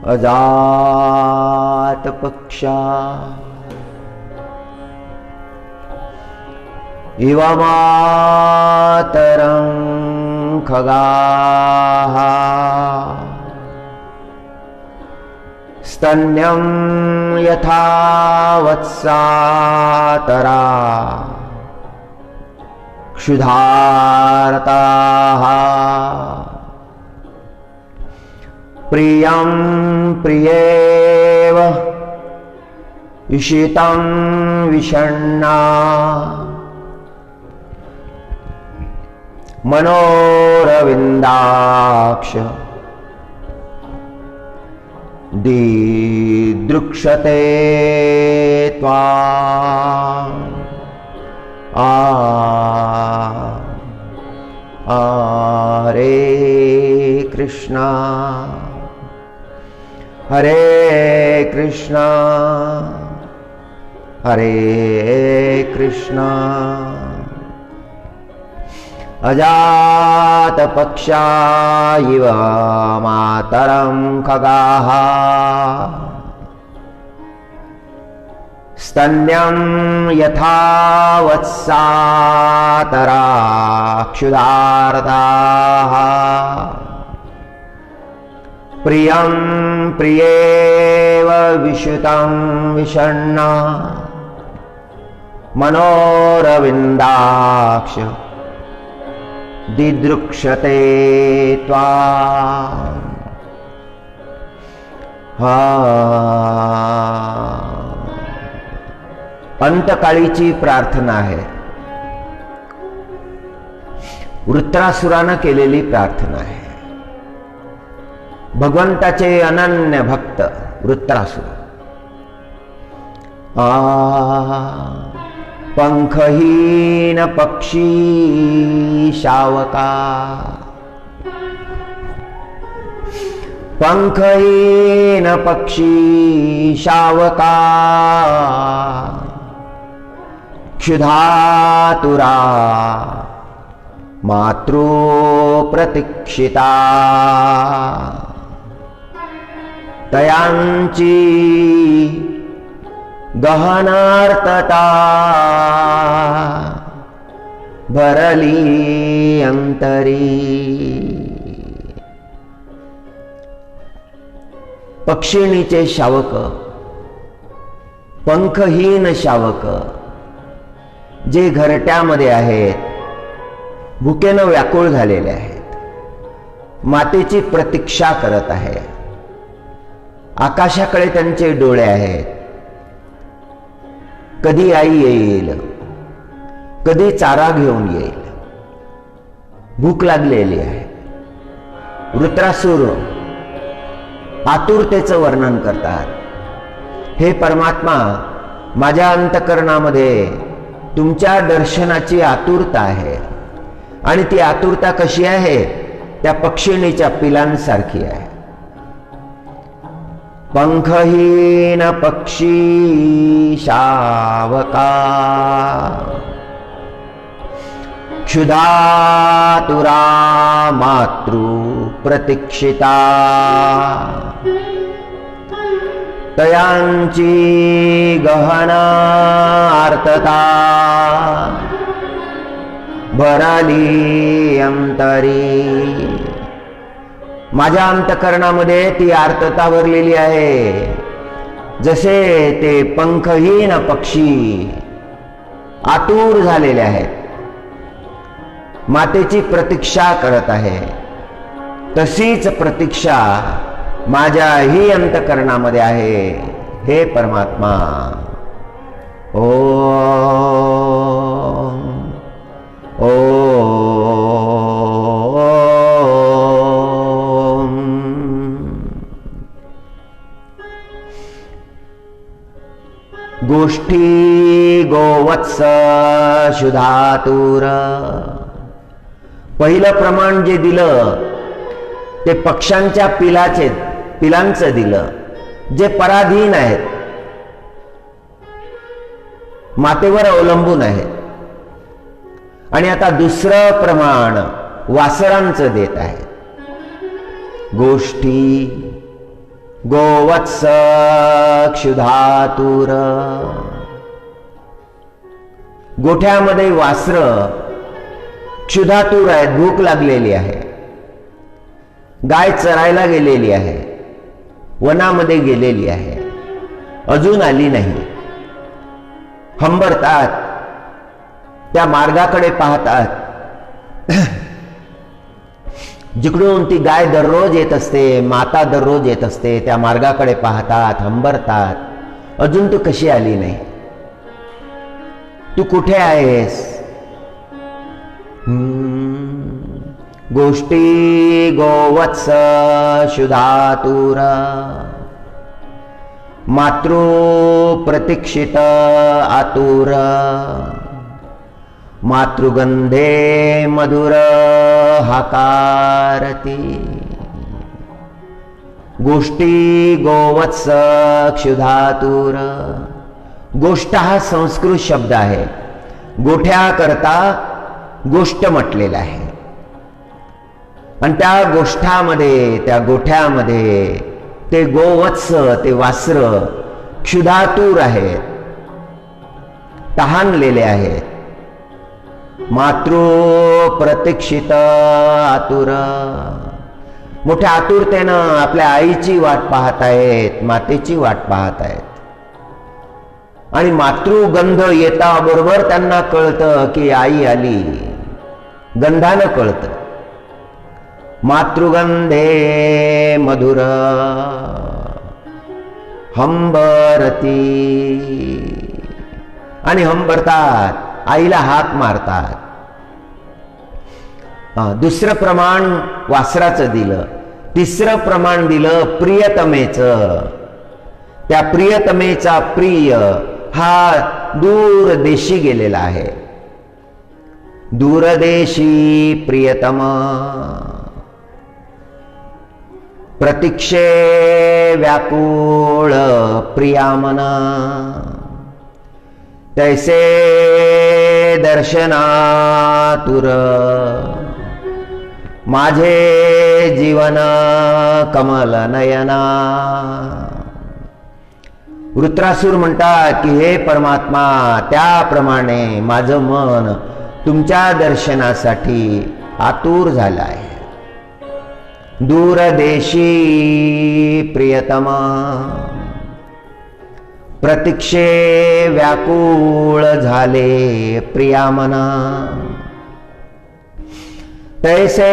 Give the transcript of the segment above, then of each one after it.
अजातपक्षा इव मातरं खगाः स्तन्यं यथा वत्सातरा क्षुधार्ताः प्रियं प्रियेव इषितं विषण्णा मनोरविन्दाक्ष दिदृक्षते त्वाम् हरे कृष्णा हरे कृष्णा हरे कृष्णा अजातपक्षा इव मातरं खगाः स्तन्यं यथा वत्सातरा क्षुधार्ताः प्रियं प्रियेव विषुतं विषण्णा मनोरविन्दाक्ष दिदृक्षते त्वाम् अंतकाळीची प्रार्थना आहे. वृत्रासुरानं केलेली प्रार्थना आहे. भगवंताचे अनन्य भक्त वृत्रासुर पंखहीन पक्षी शावका पंखहीन पक्षी शावका क्षुधातुरा मातृ प्रतीक्षिता तयांची गहनार्तता भरली अंतरी. पक्षिणीचे शावक पंखहीन शावक जे घरट्यामध्ये आहेत, भुकेनं व्याकुळ झालेले आहेत, मातेची प्रतीक्षा करत आहेत. आकाशाकडे त्यांचे डोळे आहेत. कधी आई येईल, कधी चारा घेऊन येईल. भूक लागलेली आहे. वृत्रासुर आतुरतेचं वर्णन करतात. हे परमात्मा, माझ्या अंतकरणामध्ये तुमच्या दर्शनाची आतुरता आहे आणि ती आतुरता कशी आहे? त्या पक्षिणीच्या पिलांसारखी आहे. पंखहीन पक्षी शावका क्षुधातुरा मातृ प्रतीक्षिता तयांची गहना आर्तता भरली अंतरी. माझ्या अंतकरणामध्ये ती आर्तता भरलेली आहे. जसे ते पंखहीन पक्षी आतुर झालेले आहेत, मातेची प्रतीक्षा करत आहे, तशीच प्रतीक्षा माझ्याही अंतकरणामध्ये आहे. हे परमात्मा, ओम ओम. गोष्ठी गोवत्स शुधातुर. पहिलं प्रमाण जे दिलं ते पक्ष्यांच्या पिलांचं दिलं, जे पराधीन आहेत, मातेवर अवलंबून आहेत. आणि आता दुसरं प्रमाण वासरांचं देत आहे. गोष्ठी गोवत्स क्षुधातुर. गोठ्यामध्ये वासर क्षुधातुर आहेत, भूक लागलेली आहे. गाय चरायला गेलेली आहे, वनामध्ये गेलेली आहे, अजून आली नाही. हंबरतात, त्या मार्गाकडे पाहतात. जिकडून ती गाय दररोज येत असते, माता दररोज येत असते, त्या मार्गाकडे पाहतात, हंबरतात. अजून तू कशी आली नाही? तू कुठे आहेस? गोष्टी गोवत्स क्षुधातुर. मातृ प्रतीक्षित आतुर. मातृगंधे मधुर हाकारती. गोष्टी गोवत्स क्षुधातुर. गोष्ट हा संस्कृत शब्द आहे. गोठ्याकरता गोष्ट म्हटलेला आहे. आणि त्या गोष्ठामध्ये, त्या गोठ्यामध्ये ते गोवत्स, ते वासर क्षुधातुर आहेत, तहानलेले आहेत. मातृ प्रतीक्षित आतुर. मोठ्या आतुरतेनं आपल्या आईची वाट पाहत आहेत, मातेची वाट पाहत आहेत. आणि मातृगंध येता बरोबर त्यांना कळतं की आई आली. गंधानं कळतं. मातृगंधे मधुर हंबरती. आणि हंबरतात, आईला हाक मारतात. दुसरं प्रमाण वासराचं दिलं. तिसरं प्रमाण दिलं प्रियतमेचं. त्या प्रियतमेचा प्रिय हा दूर देशी गेलेला आहे. दूरदेशी प्रियतम. प्रतीक्षे व्याकुळ प्रियामना. तैसे दर्शनातुर. माझे जीवन कमल नयना. वृत्रासुर म्हणतात की हे परमात्मा, त्याप्रमाणे माझं मन तुमच्या दर्शनासाठी आतुर झालं आहे. दूरदेशी प्रियतम. प्रतीक्षे व्याकुळ झाले प्रियामना. तैसे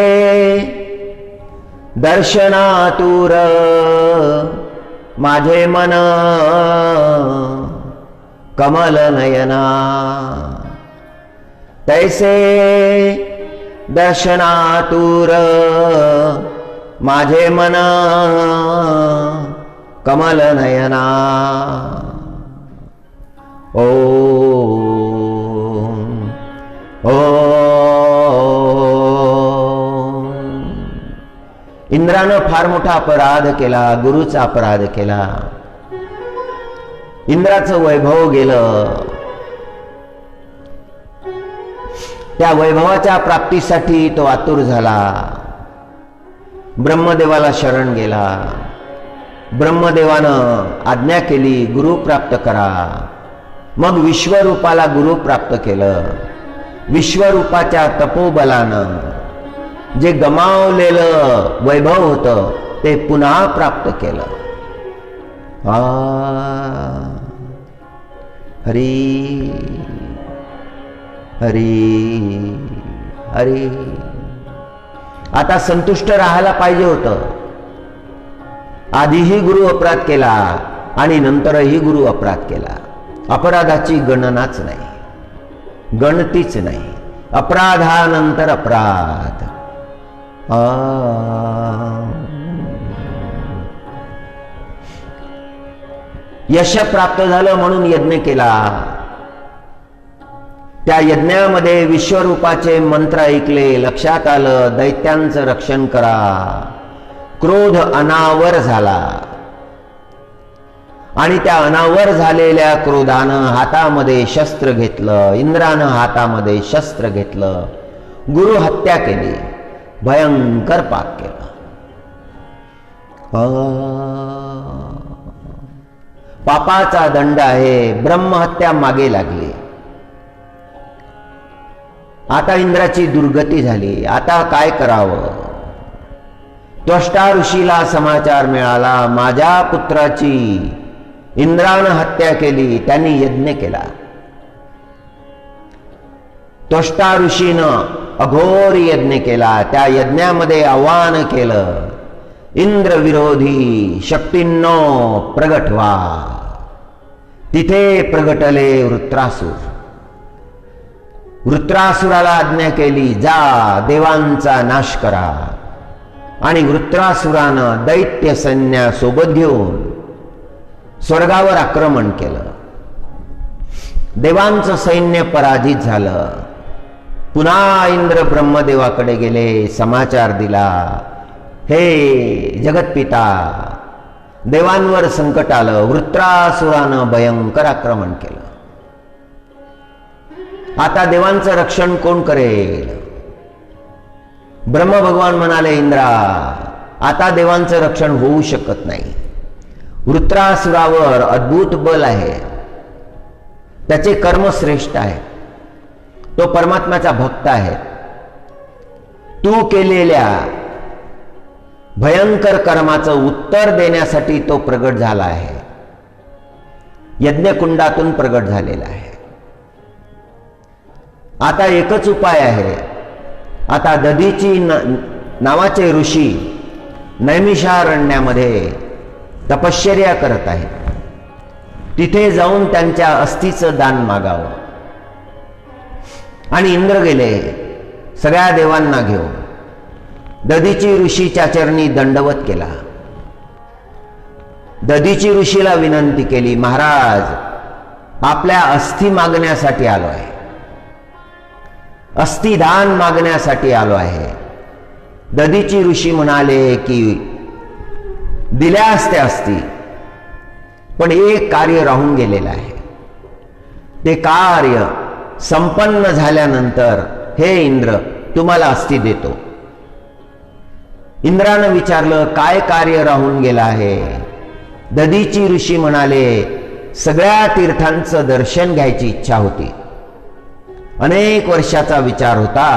दर्शनातुर माझे मन कमल नयना. तैसे दर्शनातुर माझे मन कमल नयना. ओ ओ. इंद्रानं फार मोठा अपराध केला, गुरुचा अपराध केला. इंद्राचं वैभव गेलं. त्या वैभवाच्या प्राप्तीसाठी तो आतुर झाला. ब्रह्मदेवाला शरण गेला. ब्रह्मदेवानं आज्ञा केली, गुरु प्राप्त करा. मग विश्वरूपाला गुरु प्राप्त केलं. विश्वरूपाच्या तपोबलानं जे गमावलेलं वैभव होतं ते पुन्हा प्राप्त केलं. हरी हरी हरी. आता संतुष्ट राहायला पाहिजे होतं. आधीही गुरु अपराध केला आणि नंतरही गुरु अपराध केला. अपराधाची गणनाच नाही, गणतीच नाही. अपराधानंतर अपराध. यश प्राप्त झालं म्हणून यज्ञ केला. त्या यज्ञामध्ये विश्वरूपाचे मंत्र ऐकले. लक्षात आलं दैत्यांचं रक्षण करा. क्रोध अनावर झाला आणि त्या अनावर झालेल्या क्रोधानं हातामध्ये शस्त्र घेतलं. इंद्रानं हातामध्ये शस्त्र घेतलं. गुरु हत्या केली. भयंकर पाप केलं. पापाचा दंड आहे, ब्रह्महत्या मागे लागली. आता इंद्राची दुर्गती झाली. आता काय करावं? त्वष्टा ऋषीला समाचार मिळाला, माझ्या पुत्राची इंद्रानं हत्या केली. त्यांनी यज्ञ केला. त्वष्टा ऋषीनं अघोर यज्ञ केला. त्या यज्ञामध्ये आवाहन केलं, इंद्र विरोधी शक्तींनो प्रगट व्हा. तिथे प्रगटले वृत्रासूर. वृत्रासुराला आज्ञा केली, जा देवांचा नाश करा. आणि वृत्रासुरानं दैत्य सैन्य सोबत घेऊन स्वर्गावर आक्रमण केलं. देवांचं सैन्य पराजित झालं. पुन्हा इंद्र ब्रह्मदेवाकडे गेले, समाचार दिला, हे जगतपिता, देवांवर संकट आलं, वृत्रासुरानं भयंकर आक्रमण केलं. आता देवांचं रक्षण कोण करेल? ब्रह्म भगवान म्हणाले, इंद्रा, आता देवांचं रक्षण होऊ शकत नाही. वृत्रासुरावर अद्भुत बल आहे. त्याचे कर्म श्रेष्ठ आहे. तो परमात्म्याचा भक्त आहे. तू केलेल्या भयंकर कर्माचं उत्तर देण्यासाठी तो प्रगट झाला आहे. यज्ञकुंडातून प्रगट झालेला आहे. आता एकच उपाय आहे. आता दधीची नावाचे ऋषी नैमिषारण्यामध्ये तपश्चर्या करत आहेत. तिथे जाऊन त्यांच्या अस्थीचं दान मागावं. आणि इंद्र गेले सगळ्या देवांना घेऊन. दधीची ऋषीच्या चरणी दंडवत केला. दधीची ऋषीला विनंती केली, महाराज, आपल्या अस्थी मागण्यासाठी आलो आहे. अस्थिदान मागण्यासाठी आलो आहे. दधीची ऋषी म्हणाले की दिल्या असत्या अस्थी, पण एक कार्य राहून गेलेलं आहे. ते कार्य संपन्न झाल्यानंतर हे इंद्र तुम्हाला अस्थी देतो. इंद्रानं विचारलं, काय कार्य राहून गेलं आहे? दधीची ऋषी म्हणाले, सगळ्या तीर्थांचं दर्शन घ्यायची इच्छा होती. अनेक वर्षाचा विचार होता,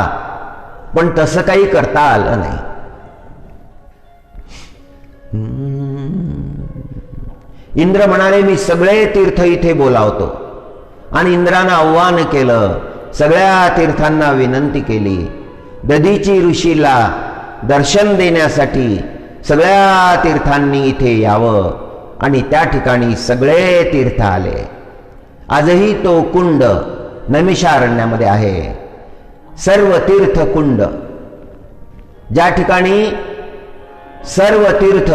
पण तसं काही करता आलं नाही. इंद्र म्हणाले, मी सगळे तीर्थ इथे बोलावतो. आणि इंद्रानं आव्हान केलं, सगळ्या तीर्थांना विनंती केली. दधीची ऋषीला दर्शन देण्यासाठी सगळ्या तीर्थांनी इथे यावं. आणि त्या ठिकाणी सगळे तीर्थ आले. आजही तो कुंड नैमिषारण्यामध्ये आहे. सर्व तीर्थ कुंड, ज्या ठिकाणी सर्व तीर्थ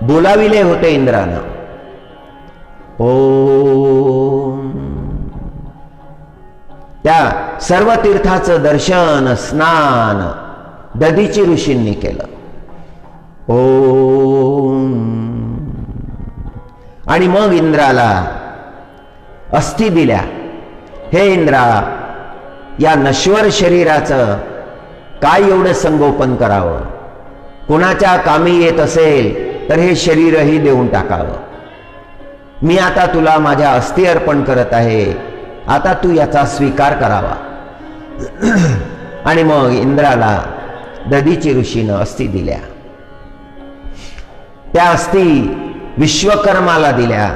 बोलाविले होते इंद्रानं. ओम, त्या सर्व तीर्थाचं दर्शन स्नान दधीची ऋषींनी केलं. ओम. आणि मग इंद्राला अस्थी दिल्या. हे इंद्रा, या नश्वर शरीराचं काय एवढं संगोपन करावं? कोणाच्या कामी येत असेल तर हे शरीरही देऊन टाकावं. मी आता तुला माझ्या अस्थी अर्पण करत आहे. आता तू याचा स्वीकार करावा. आणि मग इंद्राला दधीची ऋषीनं अस्थी दिल्या. त्या अस्थी विश्वकर्माला दिल्या.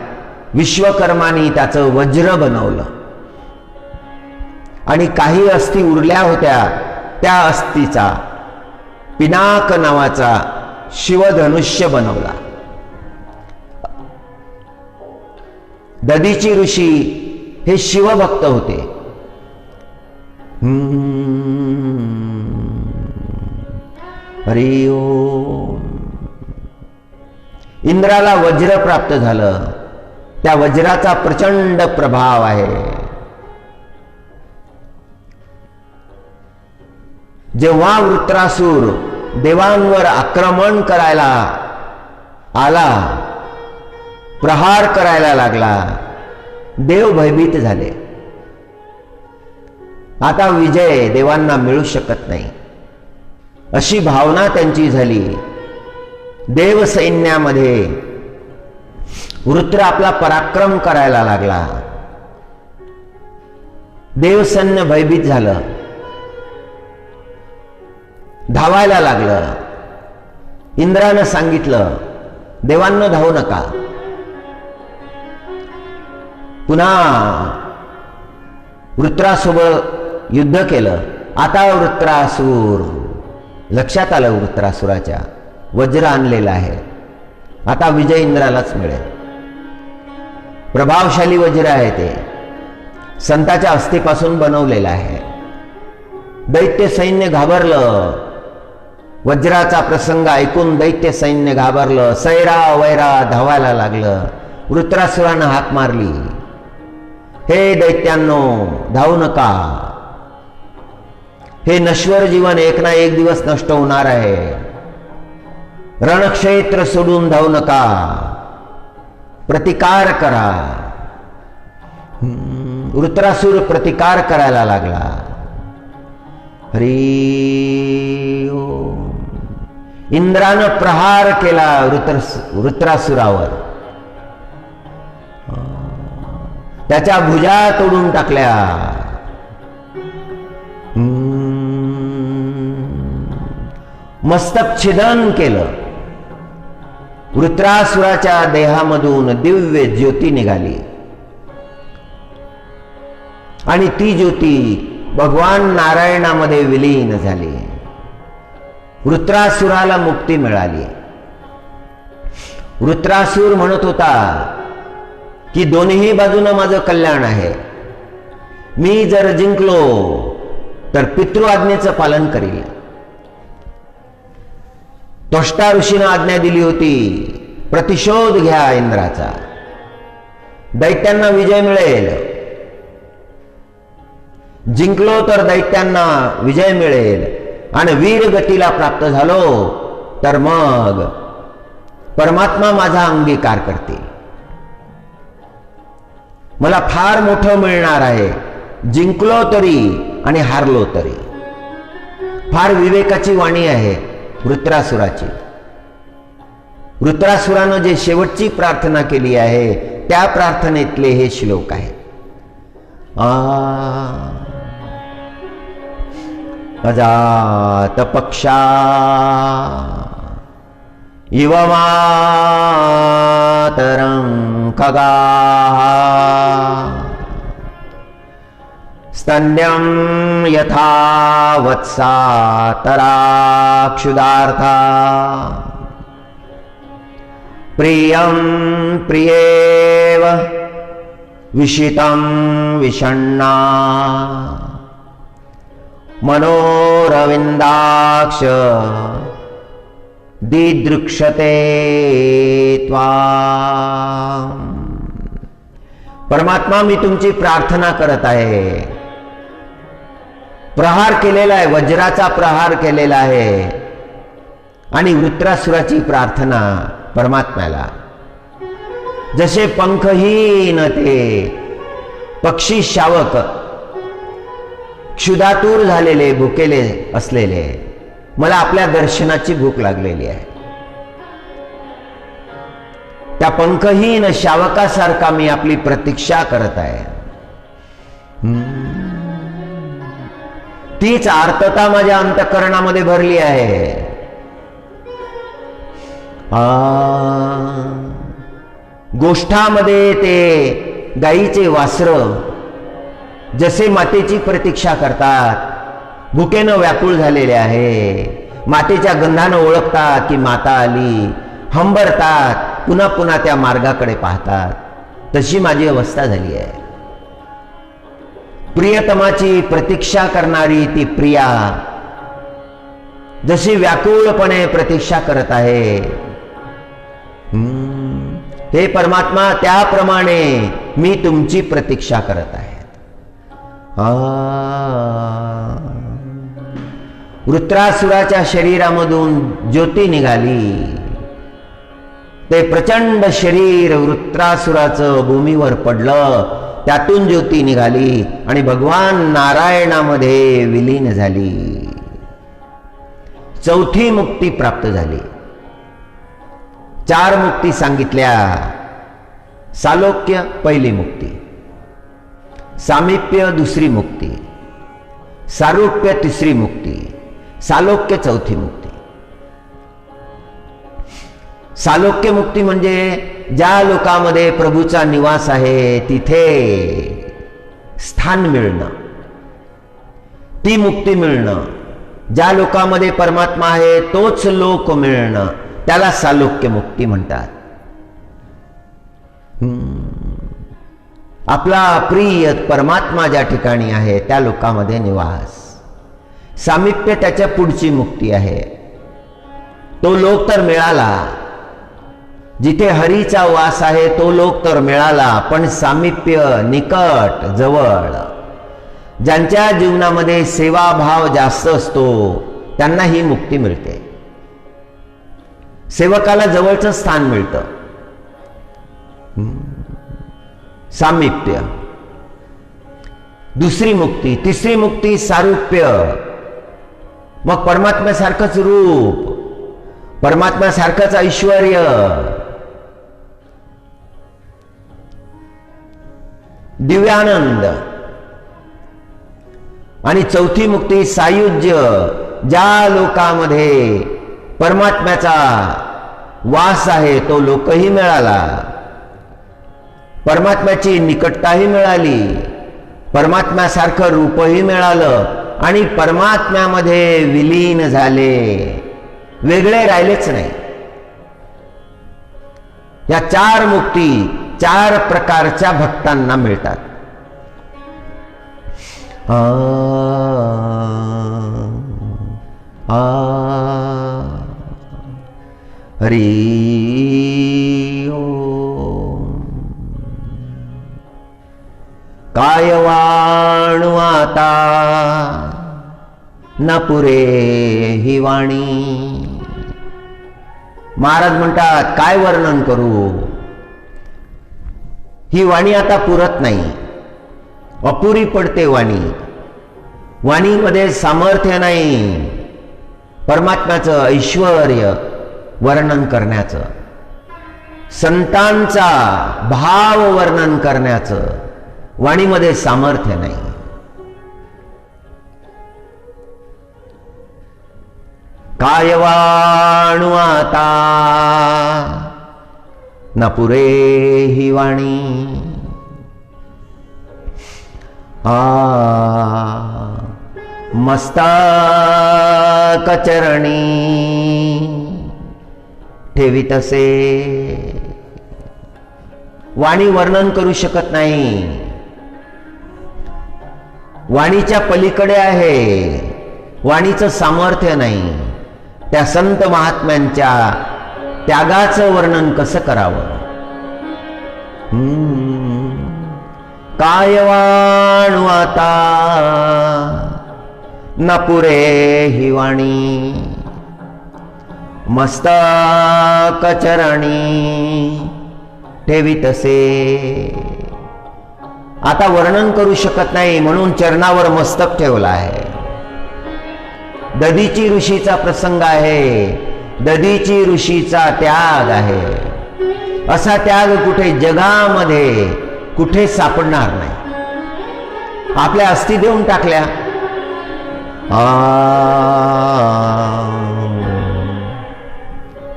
विश्वकर्मानी त्याचं वज्र बनवलं. आणि काही अस्थी उरल्या होत्या, त्या अस्थीचा पिनाक नावाचा शिवधनुष्य बनवला. दधीची ऋषी हे शिवभक्त होते. हरि ओम. इंद्राला वज्र प्राप्त झालं. त्या वज्राचा प्रचंड प्रभाव आहे. जेव्हा वृत्रासूर देवांवर आक्रमण करायला आला, प्रहार करायला लागला, देव भयभीत झाले. आता विजय देवांना मिळू शकत नाही अशी भावना त्यांची झाली. देव सैन्यामध्ये वृत्र आपला पराक्रम करायला लागला. देवसैन्य भयभीत झालं, धावायला लागलं. इंद्रानं सांगितलं, देवांनो धावू नका. पुन्हा वृत्रासोबत युद्ध केलं. आता वृत्रासूर लक्षात आलं, वृत्रासुराच्या वज्र आणलेलं आहे, आता विजय इंद्रालाच मिळेल. प्रभावशाली वज्र आहे ते, संताच्या अस्थिपासून बनवलेलं आहे. दैत्य सैन्य घाबरलं. वज्राचा प्रसंग ऐकून दैत्य सैन्य घाबरलं. सैरा वैरा धावायला लागलं. वृत्रासुरानं हाक मारली, हे दैत्यांनो धावू नका. हे नश्वर जीवन एक ना एक दिवस नष्ट होणार आहे. रणक्षेत्र सोडून धावू नका, प्रतिकार करा. वृत्रासुर प्रतिकार करायला लागला. हरी ओम. इंद्रानं प्रहार केला वृत्रासुरावर. त्याच्या भुजा तोडून टाकल्या. मस्तक छेदन केलं. वृत्रासुराच्या देहामधून दिव्य ज्योती निघाली आणि ती ज्योती भगवान नारायणामध्ये विलीन झाली. वृत्रासुराला मुक्ती मिळाली. वृत्रासुर म्हणत होता की दोन्ही बाजूनं माझं कल्याण आहे. मी जर जिंकलो तर पितृआज्ञेचं पालन करील. त्वष्टा ऋषीनं आज्ञा दिली होती, प्रतिशोध घ्या इंद्राचा, दैत्यांना विजय मिळेल. जिंकलो तर दैत्यांना विजय मिळेल आणि वीर गतीला प्राप्त झालो तर मग परमात्मा माझा अंगीकार करते. मला फार मोठं मिळणार आहे, जिंकलो तरी आणि हारलो तरी. फार विवेकाची वाणी आहे वृत्रासुराची. वृत्रासुरानं जे शेवटची प्रार्थना केली आहे त्या प्रार्थनेतले हे श्लोक आहेत. अजात पक्षा इव मातरं खगा स्तन्यं यथा वत्सा तराक्षुदार्था प्रियं प्रियेव विषितं विषण्णा मनोरविंदाक्ष दिदृक्षते त्वाम्. परमात्मा मी तुमची प्रार्थना करत आहे. प्रहार केलेला आहे, वज्राचा प्रहार केलेला आहे आणि वृत्रासुराची प्रार्थना परमात्म्याला. जसे पंखहीन ते पक्षी शावक क्षुधातूर झालेले, भुकेले असलेले, मला आपल्या दर्शनाची भूक लागलेली आहे. त्या पंखहीन शावकासारखा मी आपली प्रतीक्षा करत आहे. तीच आर्तता माझ्या अंतःकरणामध्ये भरली आहे. गोष्ठामध्ये ते गाईचे वासरं जसे मातेची प्रतीक्षा करतात, भुकेनं व्याकुळ झालेले आहे, मातेच्या गंधानं ओळखतात की माता आली, हंबरतात, पुन्हा पुन्हा त्या मार्गाकडे पाहतात. तशी माझी अवस्था झाली आहे. प्रियतमाची प्रतीक्षा करणारी ती प्रिया जशी व्याकुळपणे प्रतीक्षा करत आहे, हे परमात्मा त्याप्रमाणे मी तुमची प्रतीक्षा करत आहे. वृत्रासुराच्या शरीरामधून ज्योती निघाली. ते प्रचंड शरीर वृत्रासुराचं भूमीवर पडलं. त्यातून ज्योती निघाली आणि भगवान नारायणामध्ये विलीन झाली. चौथी मुक्ती प्राप्त झाली. 4 मुक्ती सांगितल्या. सालोक्य पहिली मुक्ती, सामिप्य दुसरी मुक्ती, सारूप्य तिसरी मुक्ती, सालोक्य चौथी मुक्ती. सालोक्य मुक्ती म्हणजे ज्या लोकांमध्ये प्रभूचा निवास आहे तिथे स्थान मिळणं, ती मुक्ती मिळणं. ज्या लोकांमध्ये परमात्मा आहे तोच लोक मिळणं, त्याला सालोक्य मुक्ती म्हणतात. आपला प्रिय परमात्मा ज्या ठिकाणी आहे त्या लोकांमध्ये निवास. सामिप्य त्याच्या पुढची मुक्ती आहे. तो लोक तर मिळाला, जिथे हरीचा वास आहे तो लोक तर मिळाला, पण सामिप्य निकट जवळ, ज्यांच्या जीवनामध्ये सेवाभाव जास्त असतो त्यांना ही मुक्ती मिळते. सेवकाला जवळचं स्थान मिळतं. सामिप्य. दुसरी मुक्ती, तिसरी मुक्ती सारूप्य. मग परमात्म्यासारखंच रूप, परमात्म्यासारखंच ऐश्वर्य, दिव्यानंद. आणि चौथी मुक्ती सायुज्य. ज्या लोकांमध्ये परमात्म्याचा वास आहे तो लोकही मिळाला, परमात्म्याची निकटताही मिळाली, परमात्म्यासारखं रूपही मिळालं आणि परमात्म्यामध्ये विलीन झाले, वेगळे राहिलेच नाही. या चार मुक्ती चार प्रकारच्या भक्तांना मिळतात. हरी ओम. काय वाणू आता न पुरे ही वाणी. महाराज म्हणतात काय वर्णन करू, ही वाणी आता पुरत नाही, अपुरी पडते वाणी. वाणीमध्ये सामर्थ्य नाही परमात्म्याचं ऐश्वर्य वर्णन करण्याचं, संतांचा भाव वर्णन करण्याचं वाणीमध्ये सामर्थ्य नाही. काय वाणू आता न पुरे ही वाणी. मस्तक चरणी ठेवीतसे. वाणी वर्णन करू शकत नाही, वाणीच्या पलीकडे आहे, वाणीचं सामर्थ्य नाही. त्या संत महात्म्यांच्या त्यागाचं वर्णन कसं करावं. काय वाणू आता न पुरे ही वाणी. मस्तक चरणी ठेवीतसे. आता वर्णन करू शकत नाही म्हणून चरणावर मस्तक ठेवलं आहे. दधीची ऋषीचा प्रसंग आहे, दधीची ऋषीचा त्याग आहे. असा त्याग कुठे जगामध्ये कुठे सापडणार नाही. आपल्या अस्थी देऊन टाकल्या.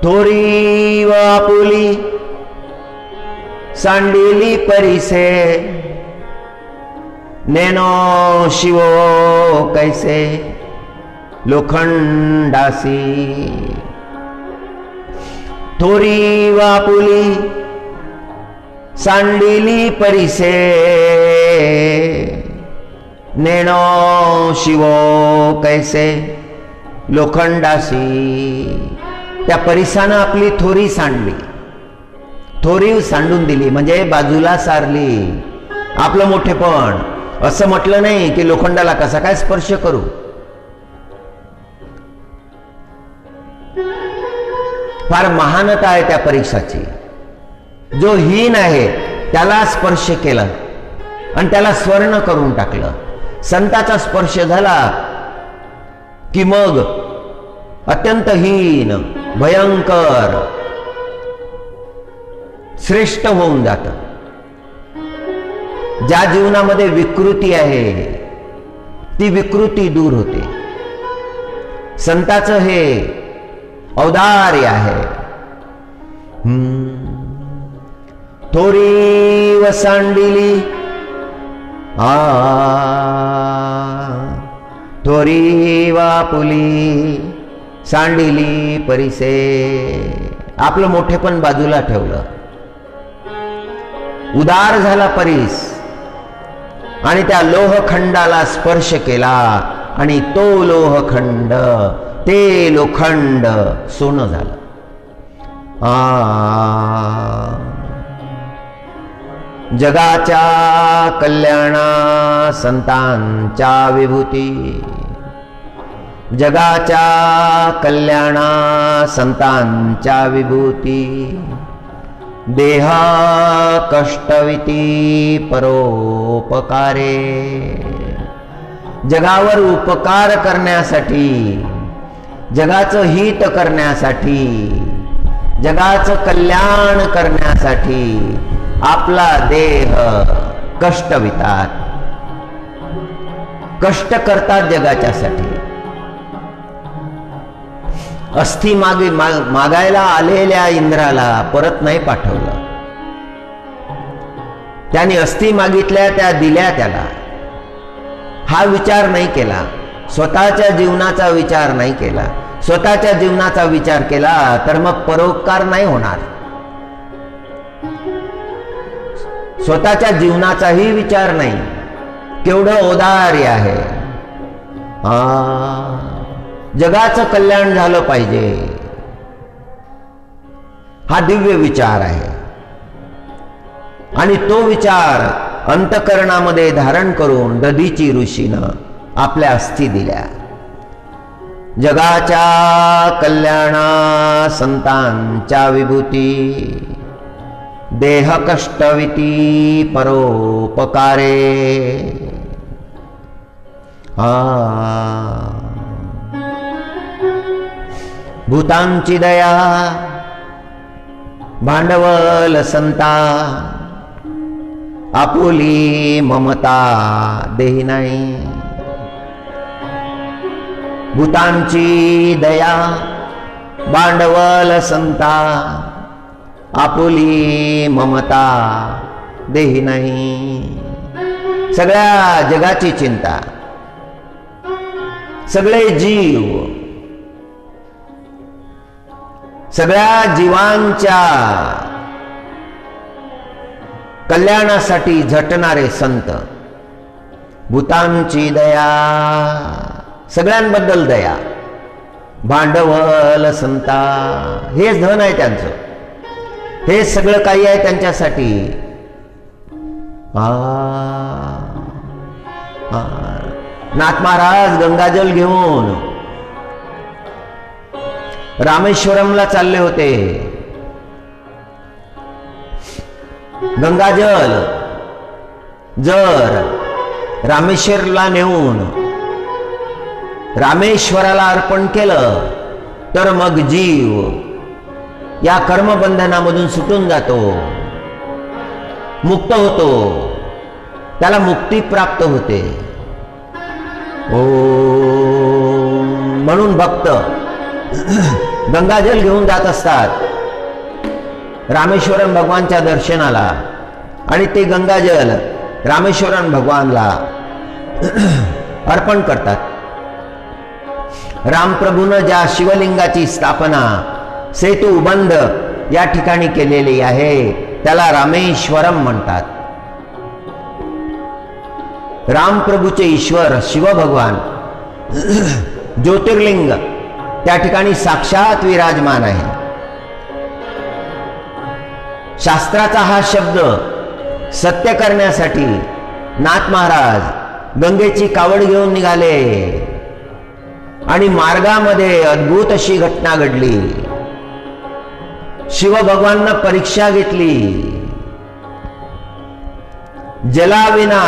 थोरी व आपुली सांडिली परिसे. नेनो शिवो कैसे लोखंडासी. थोरी व आपुली सांडिली परिसे. नेनो शिवो कैसे लोखंडासी. त्या परिसानं आपली थोरी सांडली, थोरी सांडून दिली म्हणजे बाजूला सारली. आपलं मोठेपण. असं म्हटलं नाही की लोखंडाला कसा काय स्पर्श करू. फार महानता आहे त्या परीक्षाची. जो हीन आहे त्याला स्पर्श केला आणि त्याला स्वर्ण करून टाकलं. संताचा स्पर्श झाला की मग अत्यंत हीन, भयंकर, श्रेष्ठ होऊन जातं. ज्या जीवनामध्ये विकृती आहे ती विकृती दूर होते. संताचं हे औदार्य आहे. थोरी वसांडिली थोरी वापुली सांडिली परिसे. आपलं मोठेपण बाजूला ठेवलं, उदार झाला परीस आणि त्या लोहखंडाला स्पर्श केला आणि तो लोहखंड ते लोखंड सोनं झालं. जगाच्या कल्याणा संतांच्या विभूती. जगाच्या कल्याणा संतांच्या विभूती. देह कष्टविती परोपकारे. जगावर उपकार करण्यासाठी, जगाचं हित करण्यासाठी, जगाचं कल्याण करण्यासाठी आपला देह कष्टवितात, कष्ट करतात जगाच्यासाठी. अस्थि मागायला आलेल्या इंद्राला परत नाही पाठवलं. त्याने अस्थि मागितल्या, त्या दिल्या त्याला. हा विचार नाही केला, स्वतःच्या जीवनाचा विचार नाही केला. स्वतःच्या जीवनाचा विचार केला तर मग परोपकार नाही होणार. स्वतःच्या जीवनाचाही विचार नाही. केवढं औदार्य आहे. जगाचं कल्याण झालं पाहिजे, हा दिव्य विचार आहे. आणि तो विचार अंतकरणामध्ये धारण करून दधीची ऋषीनं आपल्या अस्थी दिल्या. जगाच्या कल्याणा संतांच्या विभूती. देह कष्टविती परोपकारे. भूतांची दया भांडवल संता. आपुली ममता देही नाही. भूतांची दया भांडवल संता. आपुली ममता देही नाही. सगळ्या जगाची चिंता, सगळे जीव, सगळ्या जीवांच्या कल्याणासाठी झटणारे संत. भूतांची दया, सगळ्यांबद्दल दया. भांडवल संता, हेच धन आहे त्यांचं, हे सगळं काही आहे त्यांच्यासाठी. नाथ महाराज गंगाजल घेऊन रामेश्वरमला चालले होते. गंगाजल जर रामेश्वरला नेऊन रामेश्वराला अर्पण केलं तर मग जीव या कर्मबंधनामधून सुटून जातो, मुक्त होतो, त्याला मुक्ती प्राप्त होते. म्हणून भक्त गंगाजल घेऊन जात असतात रामेश्वरम भगवानच्या दर्शनाला. आणि ते गंगाजल रामेश्वरम भगवानला अर्पण करतात. रामप्रभूनं ज्या शिवलिंगाची स्थापना सेतू बंद या ठिकाणी केलेली आहे त्याला रामेश्वरम म्हणतात. रामप्रभूचे ईश्वर शिव भगवान ज्योतिर्लिंग त्या ठिकाणी साक्षात विराजमान आहे. शास्त्राचा हा शब्द सत्य करण्यासाठी नाथ महाराज गंगेची कावड घेऊन निघाले आणि मार्गामध्ये अद्भुत अशी घटना घडली. शिव भगवाननं परीक्षा घेतली. जलाविना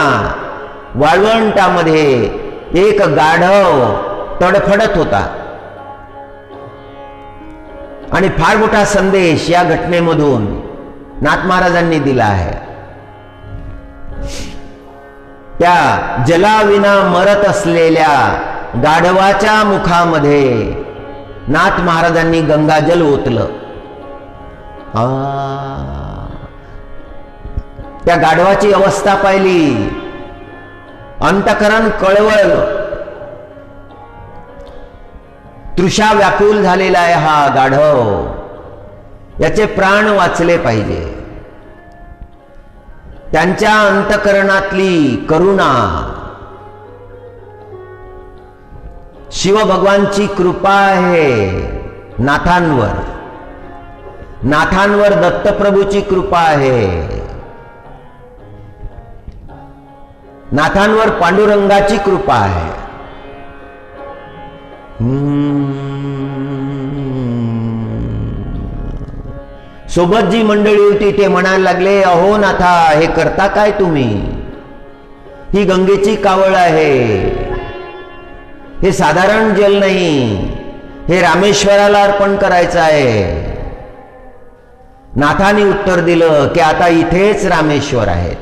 वाळवंटामध्ये एक गाढव तडफडत होता आणि फार मोठा संदेश या घटनेमधून नाथ महाराजांनी दिला आहे. त्या जलाविना मरत असलेल्या गाढवाच्या मुखामध्ये नाथ महाराजांनी गंगाजल ओतलं. त्या गाढवाची अवस्था पाहिली, अंतःकरण कळवळलं. तृषा व्याकुल झालेला आहे हा गाढव, याचे प्राण वाचले पाहिजे. त्यांच्या अंतःकरणातली करुणा, शिवभगवानची कृपा आहे नाथांवर. नाथांवर दत्तप्रभूची कृपा आहे, नाथांवर पांडुरंगाची कृपा आहे. सोबत जी मंडळी होती ते म्हणायला लागले, अहो नाथा, हे करता काय तुम्ही? ही गंगेची कावळ आहे, हे साधारण जल नाही, हे रामेश्वराला अर्पण करायचं आहे. नाथाने उत्तर दिलं की आता इथेच रामेश्वर आहेत.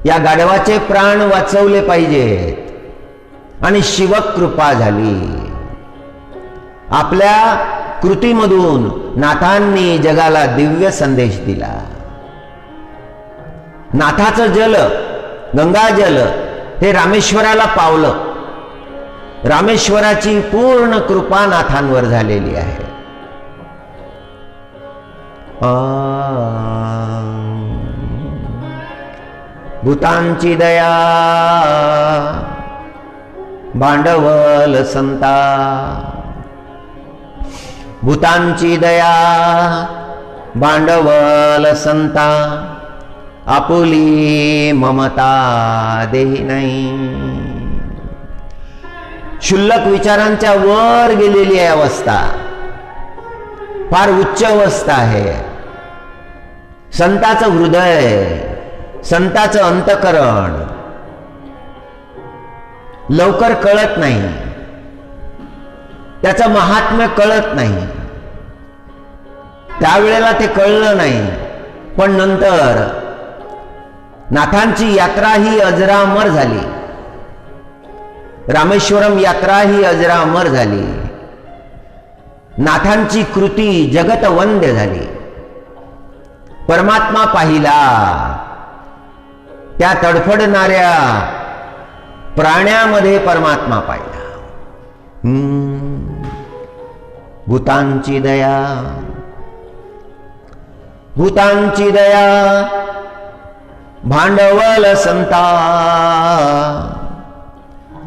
या गाढवाचे प्राण वाचवले पाहिजेत आणि शिवकृपा झाली. आपल्या कृतीमधून नाथांनी जगाला दिव्य संदेश दिला. नाथाचं जल, गंगाजल, हे रामेश्वराला पावलं. रामेश्वराची पूर्ण कृपा नाथांवर झालेली आहे. भूतांची दया भांडवल संता, भूतांची दया भांडवल संता, आपुली ममता देही नाही. क्षुल्लक विचारांच्या वर गेलेली आहे अवस्था, फार उच्च अवस्था आहे. संताचं हृदय, संताचं अंतःकरण लवकर कळत नाही, त्याचं महात्म्य कळत नाही. त्यावेळेला ते कळलं नाही, पण नंतर नाथांची यात्रा ही अजरामर झाली. रामेश्वरम यात्रा ही अजरामर झाली. नाथांची कृती जगतवंद्य झाली. परमात्मा पाहिला, त्या तडफडणाऱ्या प्राण्यामध्ये परमात्मा पाहिला. भूतांची दया, भूतांची दया भांडवल संता,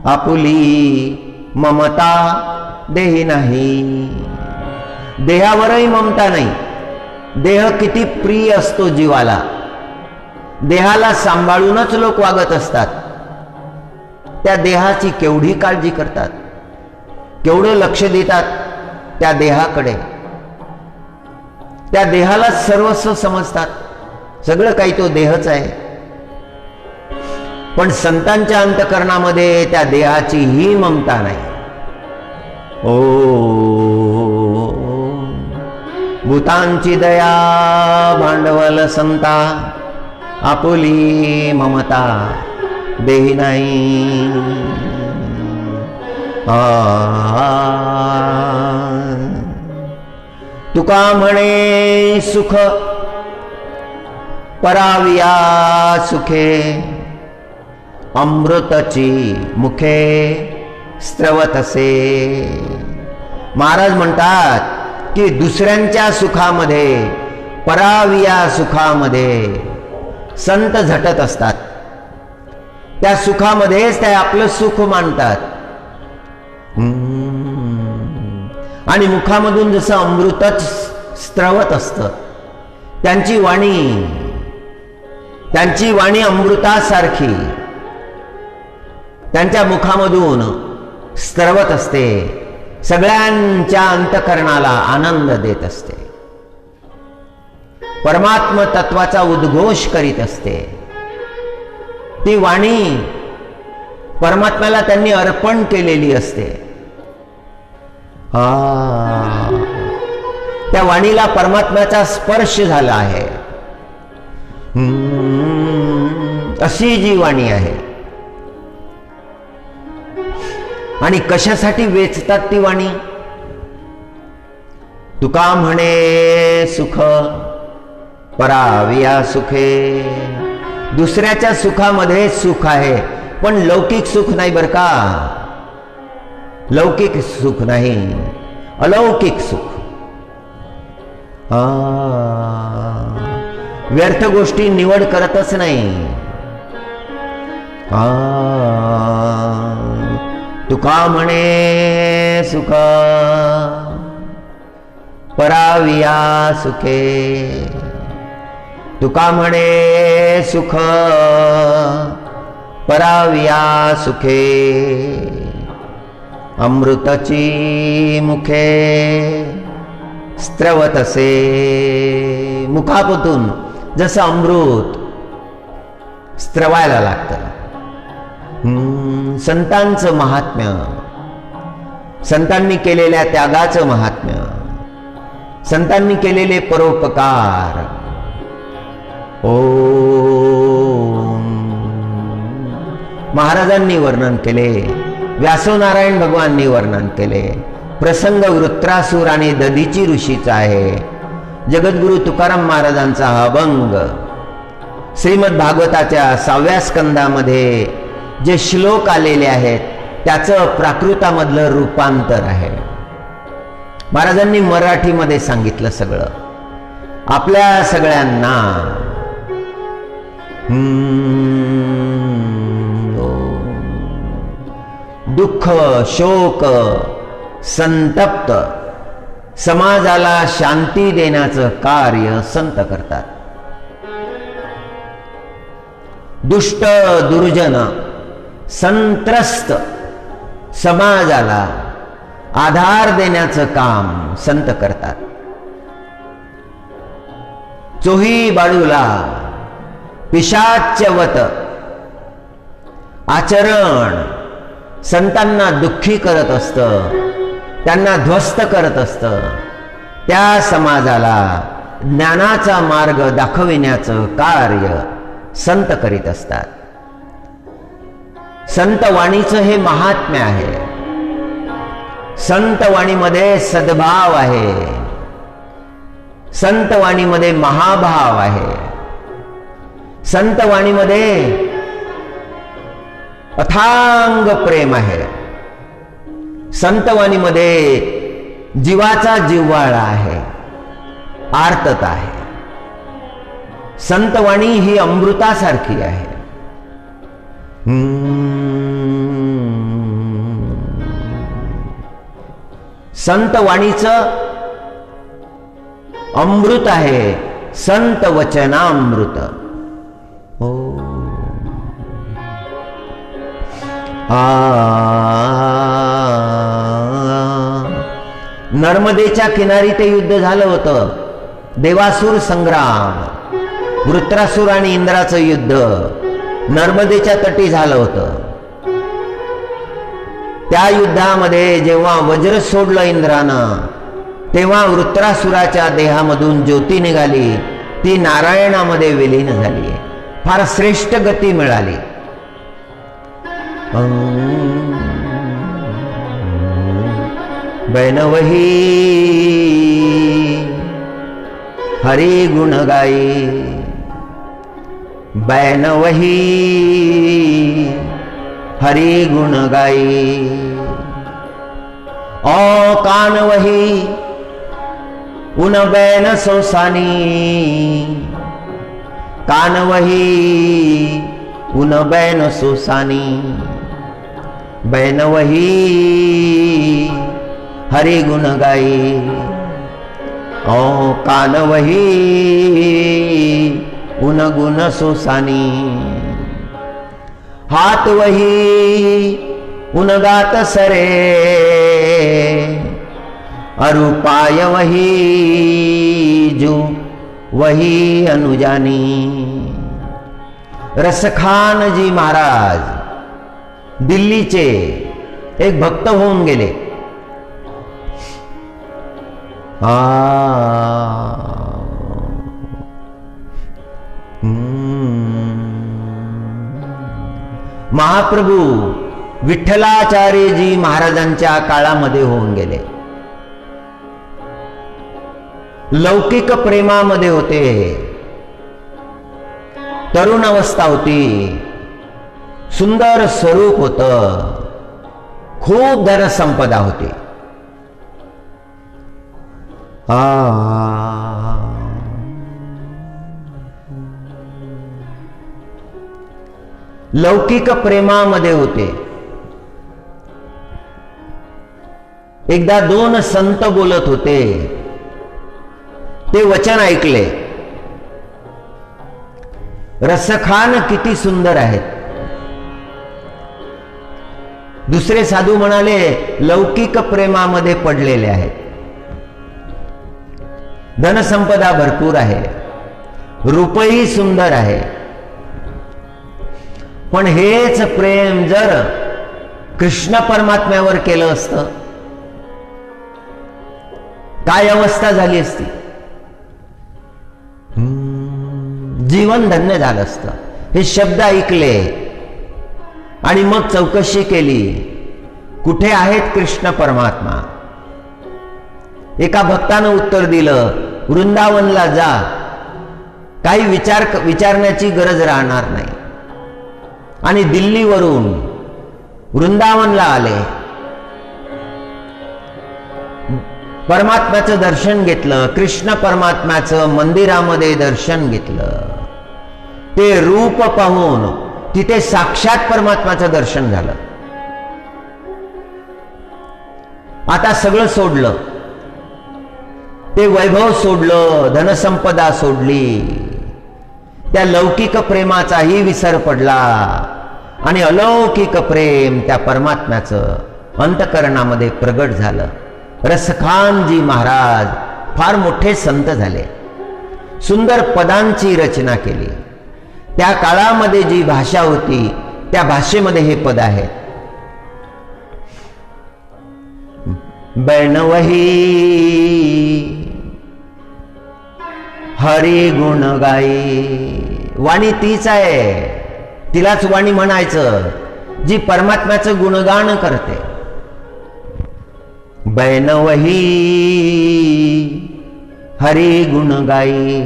आपुली ममता देही नाही. देहावरही ममता नाही. देह किती प्रिय असतो जीवाला. देहाला सांभाळूनच लोक वागत असतात. त्या देहाची केवढी काळजी करतात, केवढं लक्ष देतात त्या देहाकडे. त्या देहाला सर्वस्व समजतात. सगळं काही तो देहच आहे. पण संतांच्या अंतःकरणामध्ये त्या देहाची ही ममता नाही. ओ भूतांची दया भांडवल संता, आपुली ममता देही नाही. तुका म्हणे सुख पराविया सुखे, अमृतची मुखे स्त्रवतसे. महाराज म्हणतात की दुसऱ्यांच्या सुखामध्ये, पराविया सुखामध्ये संत झटत असतात. त्या सुखामध्येच ते आपलं सुख मानतात. आणि मुखामधून जसं अमृतच स्त्रवत असतं, त्यांची वाणी अमृतासारखी त्यांच्या मुखामधून स्त्रवत असते. सगळ्यांच्या अंतःकरणाला आनंद देत असते. परमात्म तत्वाचा उद्घोष करीत असते. ती वाणी परमात्म्याला त्यांनी अर्पण केलेली असते. त्या वाणीला परमात्म्याचा स्पर्श झाला आहे. अशी जी वाणी आहे. आणि कशासाठी वेचतात ती वाणी? तुका म्हणे सुख पराविया सुखे. दुसऱ्याच्या सुखामध्ये सुख आहे, पण लौकिक सुख नाही बर का. लौकिक सुख नाही, अलौकिक सुख. व्यर्थ गोष्टी निवड करतच नाही. तुका म्हणे सुख पराविया सुखे. तुका म्हणे सुख पराविया सुखे. अमृतची मुखे स्त्रवतसे. मुखातून जसं अमृत स्त्रवायला लागतं. संतांचं महात्म्य, संतांनी केलेल्या त्यागाचं महात्म्य, संतांनी केलेले परोपकार. महाराजांनी वर्णन केले, व्यासनारायण भगवानांनी वर्णन केले. प्रसंग वृत्रासूर आणि दधीची ऋषीचा आहे. जगद्गुरु तुकाराम महाराजांचा हा अभंग श्रीमद भागवताच्या 6व्या स्कंदामध्ये जे श्लोक आलेले आहेत त्याचं प्राकृतामधलं रूपांतर आहे. महाराजांनी मराठीमध्ये सांगितलं सगळं आपल्या सगळ्यांना. दुःख शोक संतप्त समाजाला शांती देण्याचं कार्य संत करतात. दुष्ट दुर्जन संत्रस्त समाजाला आधार देण्याचं काम संत करतात. चोही बाळूला पिशाच्यवत आचरण संतांना दुःखी करत असतं, त्यांना ध्वस्त करत असतं. त्या समाजाला ज्ञानाचा मार्ग दाखविण्याचं कार्य संत करीत असतात. संत वाणीचं हे महात्म्य आहे. संत वाणीमध्ये सद्भाव आहे. संत वाणीमध्ये महाभाव आहे. संत वाणीमध्ये अथांग प्रेम आहे. संत वाणीमध्ये जीवाचा जिव्हाळा आहे, आर्तता आहे. संत वाणी ही अमृतासारखी आहे. संत वाणीचं अमृत आहे, संत वचनामृत. नर्मदेच्या किनारी ते युद्ध झालं होतं. देवासुर संग्राम, वृत्रासुर आणि इंद्राचं युद्ध नर्मदेच्या तटी झालं होतं. त्या युद्धामध्ये जेव्हा वज्र सोडलं इंद्रानं, तेव्हा वृत्रासुराच्या देहामधून ज्योती निघाली. ती नारायणामध्ये विलीन झाली. फार श्रेष्ठ गती मिळाली. बैन वही हरि गुण गाई. बैन वही हरि गुण गाई. ओ कान वही उन बैन सोसानी. कान वही उन बैन सोसानी. बैन वही हरि गुण गाई. ओ कान वही उन गुण सोसानी. हाथ वही उन गात सरे. अरुपाय वही जो वही अनुजानी. रसखान जी महाराज दिल्लीचे एक भक्त होऊन गेले. महाप्रभू विठ्ठलाचार्यजी महाराजांच्या काळामध्ये होऊन गेले. लौकिक प्रेमामध्ये होते, तरुण अवस्था होती, सुंदर स्वरूप होतं, खूप धनसंपदा होती. लौकिक प्रेमामध्ये होते. एकदा दोन संत बोलत होते, ते वचन ऐकले. रसखान किती सुंदर आहेत. दुसरे साधू म्हणाले लौकिक प्रेमामध्ये पडलेले आहेत, धनसंपदा भरपूर आहे, रूपही सुंदर आहे, पण हेच प्रेम जर कृष्ण परमात्म्यावर केलं असतं काय अवस्था झाली असती. जीवन धन्य झालं असतं. हे शब्द ऐकले आणि मग चौकशी केली, कुठे आहेत कृष्ण परमात्मा. एका भक्तानं उत्तर दिलं, वृंदावनला जा, काही विचारण्याची गरज राहणार नाही. आणि दिल्लीवरून वृंदावनला आले, परमात्म्याचं दर्शन घेतलं, कृष्ण परमात्म्याचं मंदिरामध्ये दर्शन घेतलं. ते रूप पाहून तिथे साक्षात परमात्म्याचं दर्शन झालं. आता सगळं सोडलं, ते वैभव सोडलं, धनसंपदा सोडली, त्या लौकिक प्रेमाचाही विसर पडला आणि अलौकिक प्रेम त्या परमात्म्याचं अंतकरणामध्ये प्रगट झालं. रसखानजी महाराज फार मोठे संत झाले, सुंदर पदांची रचना केली. त्या काळामध्ये जी भाषा होती त्या भाषेमध्ये हे पद आहे. बैनवही हरी गुण गाई. वाणी तीच आहे, तिलाच वाणी म्हणायचं जी परमात्म्याचं गुणगान करते. बैनवही हरी गुण गाई,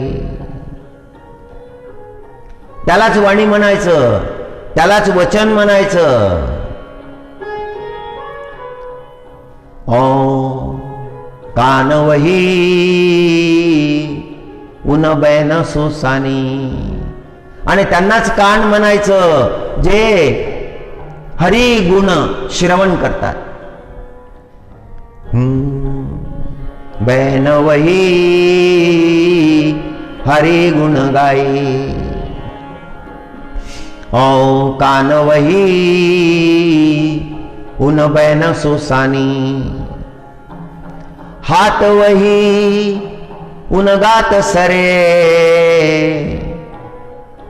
त्यालाच वाणी म्हणायचं, त्यालाच वचन म्हणायचं. ओ कानवही उन बैन सोसानी. आणि त्यांनाच कान म्हणायचं जे हरी गुण श्रवण करतात. बैनवही हरी गुण गाई. ओ कानवही उन बैन सोसानी. हाथ वही उन गात सरे.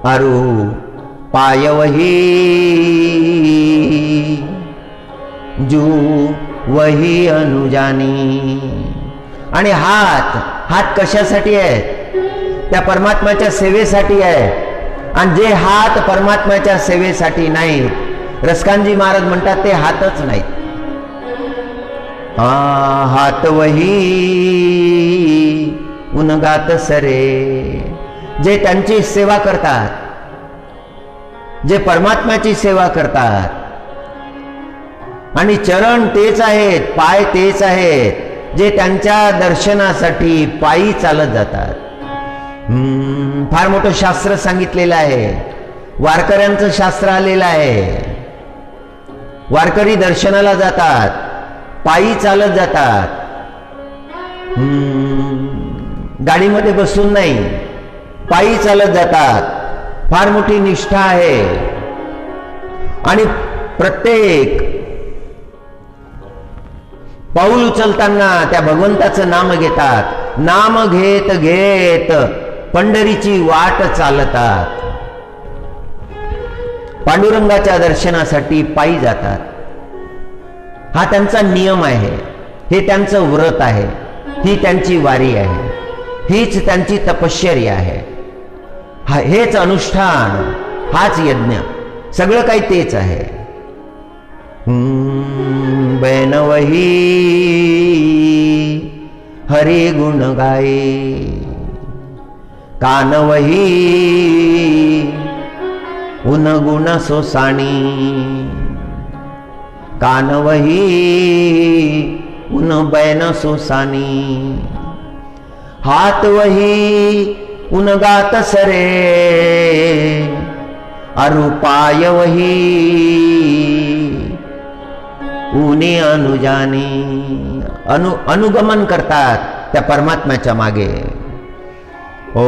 अरु पाय वही जू वही अनुजानी. आणि हात कशासाठी आहे? त्या परमात्म्याच्या सेवेसाठी आहे. आणि जे हात परमात्म्याच्या सेवेसाठी नाहीत, रसखानजी महाराज म्हणतात ते हातच नाहीत. हात वही उनगात सरे. जे त्यांची सेवा करतात, जे परमात्म्याची सेवा करतात, आणि चरण तेच आहेत, पाय तेच आहेत जे त्यांच्या दर्शनासाठी पायी चालत जातात. फार मोठं शास्त्र सांगितलेलं आहे, वारकऱ्यांचं शास्त्र आलेलं आहे. वारकरी दर्शनाला जातात, पायी चालत जातात, गाडीमध्ये बसून नाही, पायी चालत जातात. फार मोठी निष्ठा आहे. आणि प्रत्येक पाऊल उचलताना त्या भगवंताचं नाम घेतात. नाम घेत घेत पंढरीची वाट चालतात. पांडुरंगाच्या दर्शनासाठी पायी जातात. हा त्यांचा नियम आहे, हे त्यांचं व्रत आहे, ही त्यांची वारी आहे, हीच त्यांची तपश्चर्या आहे, हेच अनुष्ठान, हाच यज्ञ. सगळं काही तेच आहे. बैन वही हरि गुण गाए, कान वही उन गुण सोसाणी, कान वही उन बैन सोसानी, हाथ वही उन गात सरे, अरुपाय वही उनी अनुजानी. अनुगमन करतात त्या परमात्म्याच्या मागे. ओ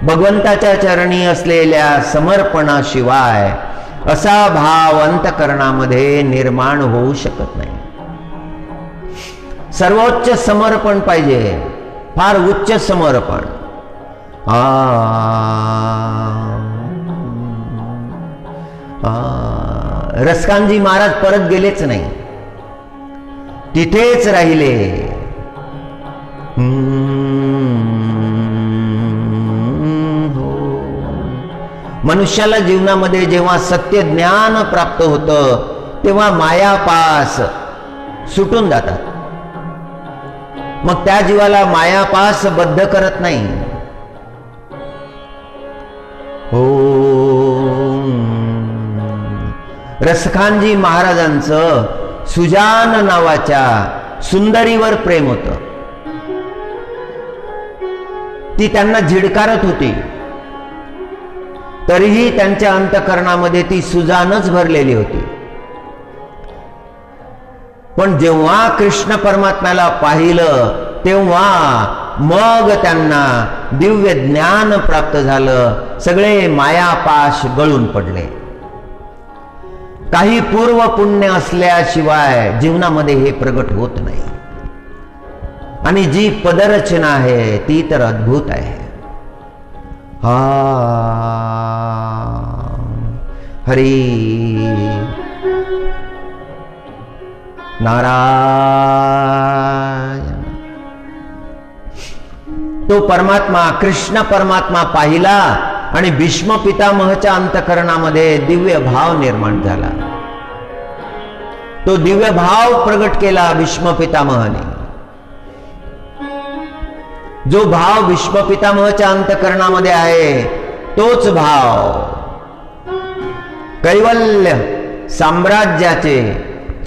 भगवंताच्या चरणी असलेल्या समर्पणाशिवाय असा भाव अंतकरणामध्ये निर्माण होऊ शकत नाही. सर्वोच्च समर्पण पाहिजे, फार उच्च समर्पण. रसकानजी महाराज परत गेलेच नाही, तिथेच राहिले. मनुष्याला जीवनामध्ये जेव्हा सत्य ज्ञान प्राप्त होतं तेव्हा मायापास सुटून जातात. मग त्या जीवाला मायापास बद्ध करत नाही. हो, रसखानजी महाराजांचं सुजान नावाच्या सुंदरीवर प्रेम होतं. ती त्यांना झिडकारत होती, तरीही त्यांच्या अंतःकरणामध्ये ती सुजानच भरलेली होती. पण जेव्हा कृष्ण परमात्म्याला पाहिलं तेव्हा मग त्यांना दिव्य ज्ञान प्राप्त झालं. सगळे मायापाश गळून पडले. काही पूर्व पुण्य असल्याशिवाय जीवनामध्ये हे प्रगट होत नाही. आणि जी पदरचना आहे ती तर अद्भुत आहे. हरी नारायण. तो परमात्मा कृष्ण परमात्मा पाहिला आणि भीष्म पितामहच्या अंतःकरणामध्ये दिव्य भाव निर्माण झाला. तो दिव्य भाव प्रगट केला भीष्म पितामहाने. जो भाव भीष्म पितामहच्या अंतःकरणामध्ये आहे तोच भाव कैवल्य साम्राज्याचे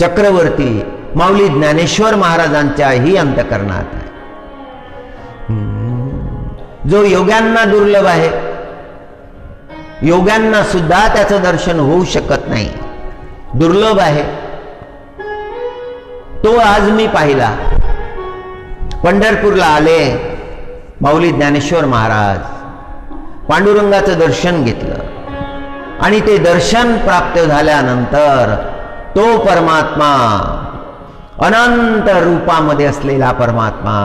चक्रवर्ती माऊली ज्ञानेश्वर महाराजांच्याही अंतःकरणात आहे. जो योग्यांना दुर्लभ आहे, योग्यांना सुद्धा त्याचं दर्शन होऊ शकत नाही, दुर्लभ आहे, तो आज मी पाहिला. पंढरपूरला आले माऊली ज्ञानेश्वर महाराज, पांडुरंगाचं दर्शन घेतलं आणि ते दर्शन प्राप्त झाल्यानंतर तो परमात्मा, अनंत रूपामध्ये असलेला परमात्मा,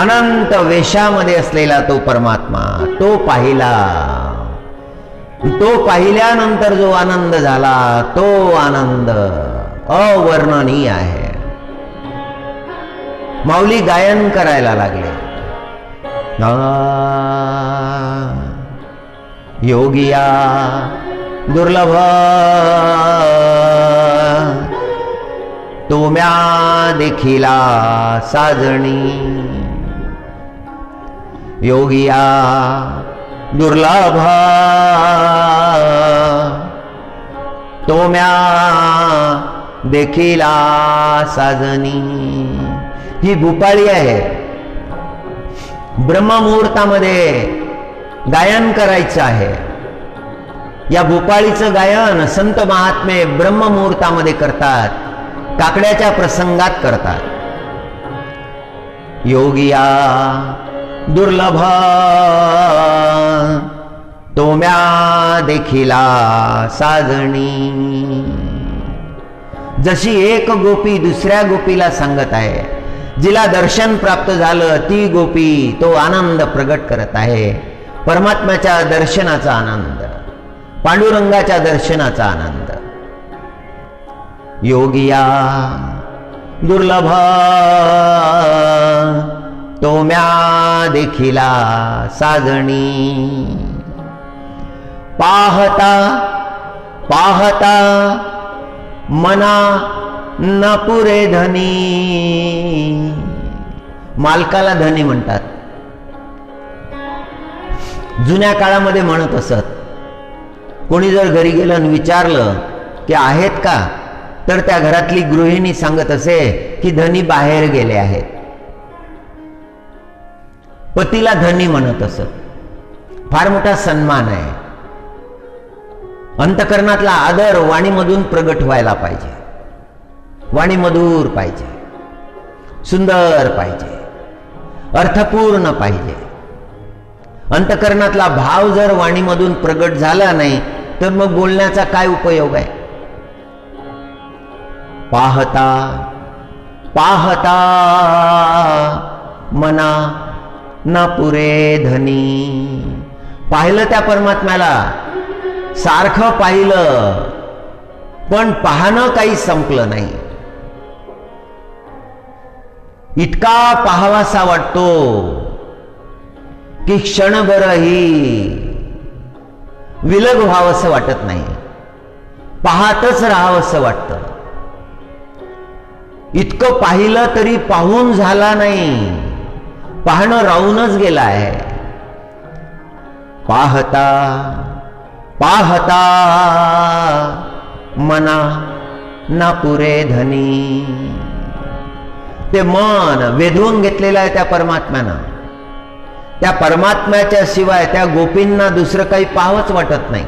अनंत वेशामध्ये असलेला तो परमात्मा तो पाहिला. तो पाहिल्यानंतर जो आनंद झाला तो आनंद अवर्णनीय आहे. माऊली गायन करायला लागले. योगिया दुर्लभ तुम्या देखिला साजणी, योगिया दुर्लभ तुम्या देखिला साजणी. ही भूपाळी आहे. ब्रह्ममुहूर्तामध्ये गायन करायचं आहे. या भूपाळीचं गायन संत महात्मे ब्रह्ममुहूर्तामध्ये करतात, काकड्याच्या प्रसंगात करतात. योगिया दुर्लभ तोम्या देखिला साजणी. जशी एक गोपी दुसऱ्या गोपीला सांगत आहे, जिला दर्शन प्राप्त झालं ती गोपी तो आनंद प्रगट करत आहे. परमात्म्याच्या दर्शनाचा आनंद, पांडुरंगाच्या दर्शनाचा आनंद. योगिया दुर्लभ तो म्या देखिला साजणी, पाहता पाहता मना न पुरे धनी. मालकाला धनी म्हणतात. जुन्या काळामध्ये म्हणत असत. कोणी जर घरी गेलं आणि विचारलं की आहेत का, तर त्या घरातली गृहिणी सांगत असे की धनी बाहेर गेले आहेत. पतीला धनी म्हणत असत. फार मोठा सन्मान आहे. अंतकरणातला आदर वाणीमधून प्रगट व्हायला पाहिजे. वाणी मधुर पाहिजे, सुंदर पाहिजे, अर्थपूर्ण पाहिजे. अंतकरणातला भाव जर वाणीमधून प्रगट झाला नाही तर मग बोलण्याचा काय उपयोग आहे. पाहता पाहता मना न पुरे धनी. पाहिलं त्या परमात्म्याला, सारखं पाहिलं, पण पाहणं काही संपलं नाही. इतका पाहावासा वाटतो की क्षणभरही विलग व्हावंसं वाटत नाही. पाहतच राहावंसं वाटतं. इतकं पाहिलं तरी पाहून झाला नाही, पाहणं राहूनच गेलं आहे. पाहता पाहता मना ना पुरे धनी. ते मन वेधून घेतलेलं आहे त्या परमात्म्यानं. त्या परमात्म्याच्या शिवाय त्या गोपींना दुसरं काही पाहावंच वाटत नाही.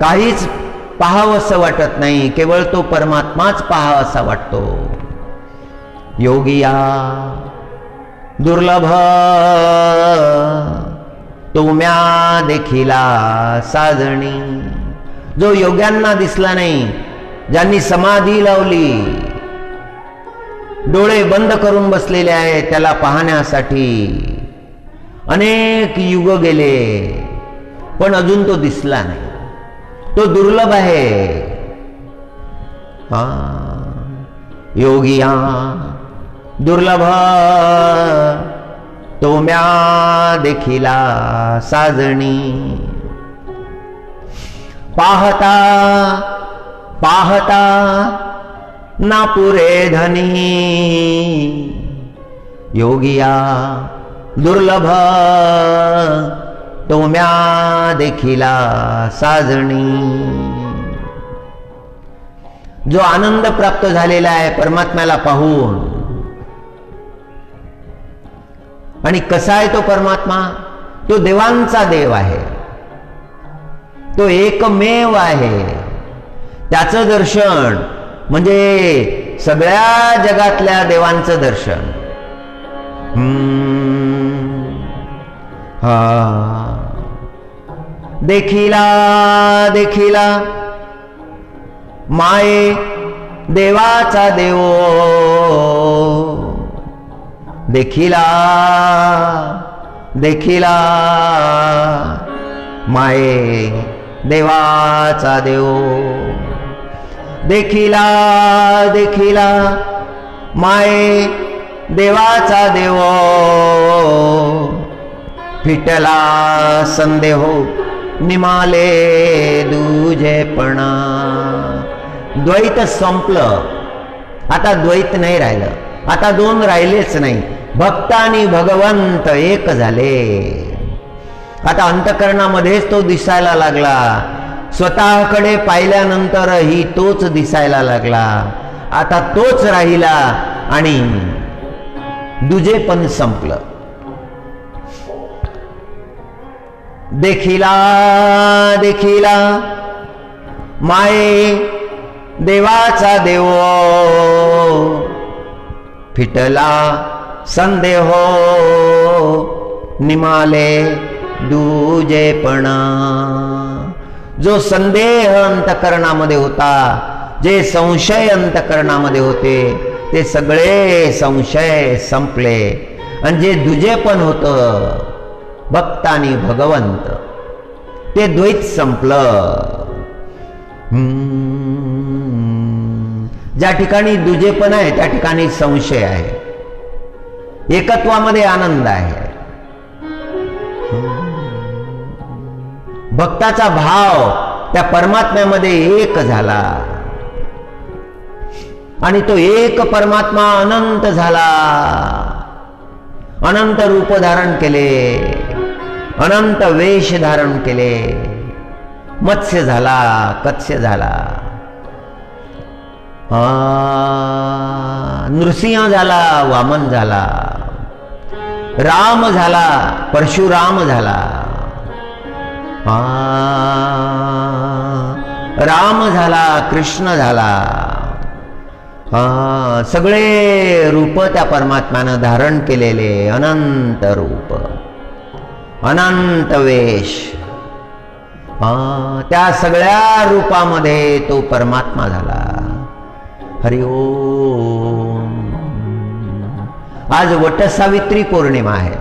काहीच पाहावंसं वाटत नाही, केवळ तो परमात्माच पाहावासा वाटतो. योगिया दुर्लभ तो म्या देखिला साजणी. जो योग्यांना दिसला नाही, ज्यांनी समाधी लावली, डोळे बंद करून बसलेले आहे त्याला पाहण्यासाठी अनेक युग गेले, पण अजून तो दिसला नाही. तो दुर्लभ आहे. योगिया दुर्लभ तो म्या देखिला साजणी. पाहता पाहता ना पुरे धनी. योगिया दुर्लभ तो म्या देखिला साजणी. जो आनंद प्राप्त झालेला आहे परमात्म्याला पाहून. आणि कसा आहे तो परमात्मा? तो देवांचा देव आहे. तो एकमेव आहे. त्याचं दर्शन म्हणजे सगळ्या जगातल्या देवांचं दर्शन. देखिला देखिला माये देवाचा देव. देखिला देखिला माये देवाचा देव. देखिला देखिला माये देवाचा देव. फिटला संदेह निमाले दुजेपणा. द्वैत संपलं. आता द्वैत नाही राहिलं. आता दोन राहिलेच नाही. भक्त आणि भगवंत एक झाले. आता अंतकरणामध्येच तो दिसायला लागला. स्वतःकडे पाहिल्यानंतरही तोच दिसायला लागला. आता तोच राहिला आणि दुजेपण संपलं. देखिला देखिला माये देवाचा देव. फिटला संदेह निमाले दुजेपणा. जो संदेह अंतकरणामध्ये होता, जे संशय अंतकरणामध्ये होते, ते सगळे संशय संपले. आणि जे दुजेपण होतं भक्त आणि भगवंत, ते द्वैत संपलं. ज्या ठिकाणी दुजेपण आहे त्या ठिकाणी संशय आहे. एकत्वामध्ये आनंद आहे. भक्ताचा भाव त्या परमात्म्यामध्ये एक झाला आणि तो एक परमात्मा अनंत झाला. अनंत रूप धारण केले, अनंत वेश धारण केले. मत्स्य झाला, कत्स्य झाला, नृसिंह झाला, वामन झाला, राम झाला, परशुराम झाला, राम झाला, कृष्ण झाला. सगळे रूप त्या परमात्म्यानं धारण केलेले. अनंत रूप, अनंत वेश. त्या सगळ्या रूपामध्ये तो परमात्मा झाला. हरि ओम. आज वटसावित्री पौर्णिमा आहे.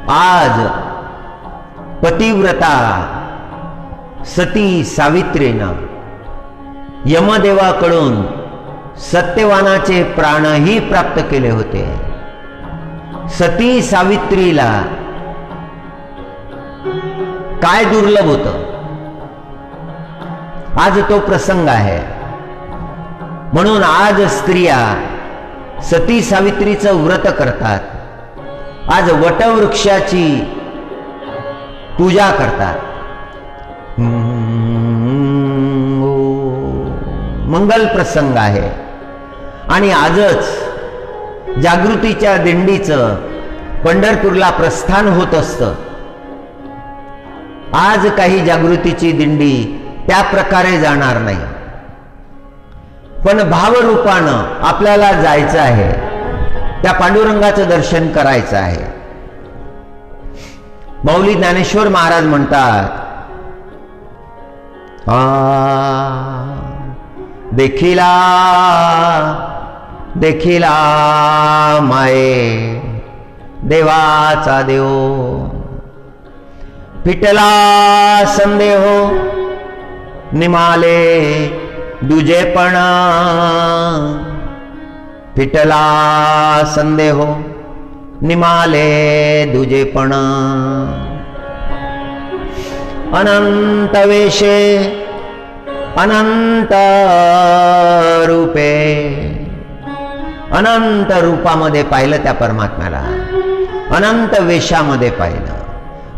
आज पतिव्रता सती सावित्रीनं यमदेवाकडून सत्यवानाचे प्राणही प्राप्त केले होते. सती सावित्रीला काय दुर्लभ होतं, आज तो प्रसंग आहे. म्हणून आज स्त्रिया सती सावित्रीचं व्रत करतात. आज वटवृक्षाची पूजा करतात. मंगल प्रसंग आहे. आणि आजच जागृतीच्या दिंडीचं पंढरपूरला प्रस्थान होत असतं. आज काही जागृतीची दिंडी त्या प्रकारे जाणार नाही, पण भावरूपानं आपल्याला जायचं आहे. त्या पांडुरंगाचं दर्शन करायचं आहे. माऊली ज्ञानेश्वर महाराज म्हणतात, देखिला देखिला माये देवाचा देव, फिटला संदेह निमाले दुजेपण, फिटला संदेह निमाले दुजेपण. अनंत वेशे अनंत रूपे, अनंत रूपामध्ये पाहिलं त्या परमात्म्याला. अनंत वेशामध्ये पाहिलं.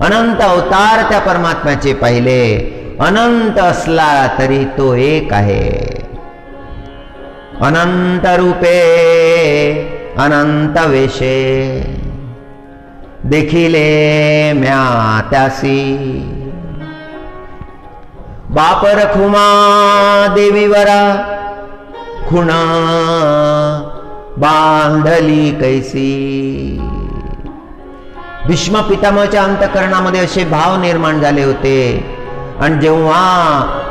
अनंत अवतार त्या परमात्म्याचे पाहिले. अनंत असला तरी तो एक आहे. अनंत रूपे अनंत वेशे, देखिले म्या त्यासी. बाप रखुमा देवीवरा, खुण बांधली कैसी. भीष्म पितामहाच्या अंतःकरणामध्ये असे भाव निर्माण झाले होते. आणि जेव्हा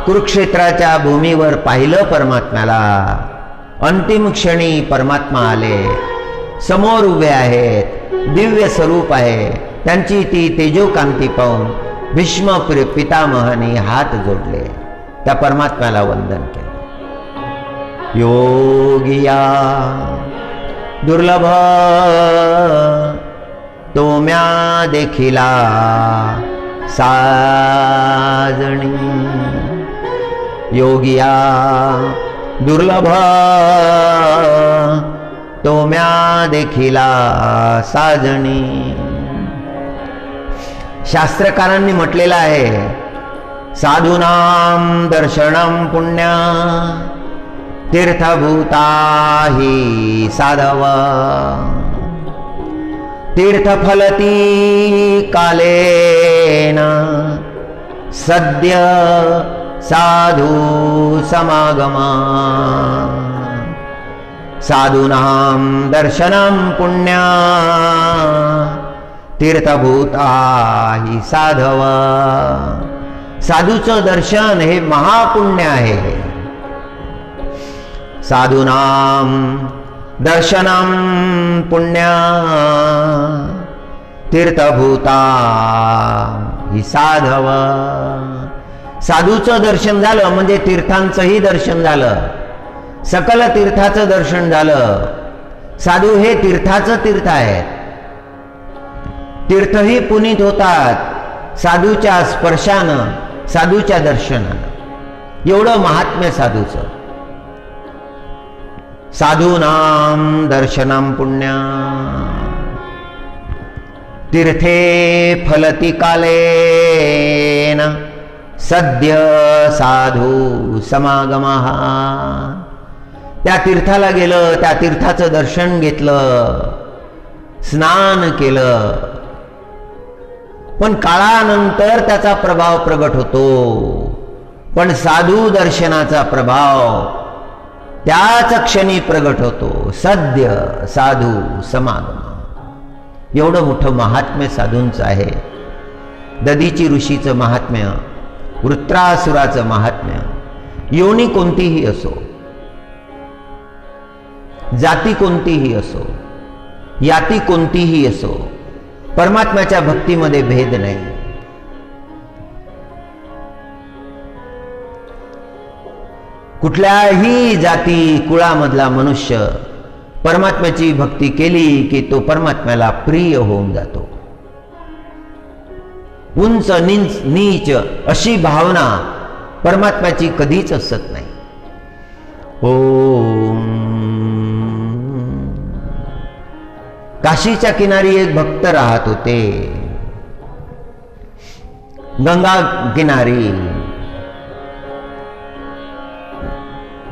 कुरुक्षेत्राच्या भूमीवर पाहिलं परमात्म्याला, अंतिम क्षणी परमात्मा आले, समोर उभे आहेत, दिव्य स्वरूप आहे. त्यांची ती तेजोकांती पाहून भीष्म पितामहाने हात जोडले, त्या परमात्म्याला वंदन केले. योगिया दुर्लभ तो म्या देखिला साजणी. योगिया दुर्लभ तो म्या देखिला साजणी. शास्त्रकारांनी म्हटलेलं आहे, साधूनाम दर्शनम पुण्य तीर्थभूता हि साधव. तीर्थफलती कालेन सद्य साधु समागमा. साधूनां दर्शनं पुण्य तीर्थभूता हि साधव. साधूचं दर्शन हे महापुण्य आहे. साधूनां दर्शनं पुण्य तीर्थभूता हि साधव. साधूचं दर्शन झालं म्हणजे तीर्थांचंही दर्शन झालं. सकल तीर्थाचं दर्शन झालं. साधू हे तीर्थाचं तीर्थ आहे. तीर्थही पुनीत होतात साधूच्या स्पर्शानं, साधूच्या दर्शनानं. एवढं महात्म्य साधूचं. साधूनाम दर्शनम पुण्या तीर्थे फलती कालेन सद्य साधू समागमः. त्या तीर्थाला गेलं, त्या तीर्थाचं दर्शन घेतलं, स्नान केलं, पण काळानंतर त्याचा प्रभाव प्रगट होतो. पण साधू दर्शनाचा प्रभाव त्याच क्षणी प्रगट होतो. सद्य साधू समागम. एवढं मोठं महात्म्य साधूंचं आहे. दधीची ऋषीचं महात्म्य, वृत्रासुराचं महात्म्य. योनी कोणतीही असो, जाती कोणतीही असो, याती कोणतीही असो, परमात्म्याच्या भक्तीमध्ये भेद नाही. कुठल्याही जाती कुळामधला मनुष्य परमात्म्याची भक्ती केली की तो परमात्म्याला प्रिय होऊन जातो. उंच नीच अशी भावना परमात्म्याची कधीच असत नाही. ओम. काशीच्या किनारी एक भक्त राहत होते. गंगा किनारी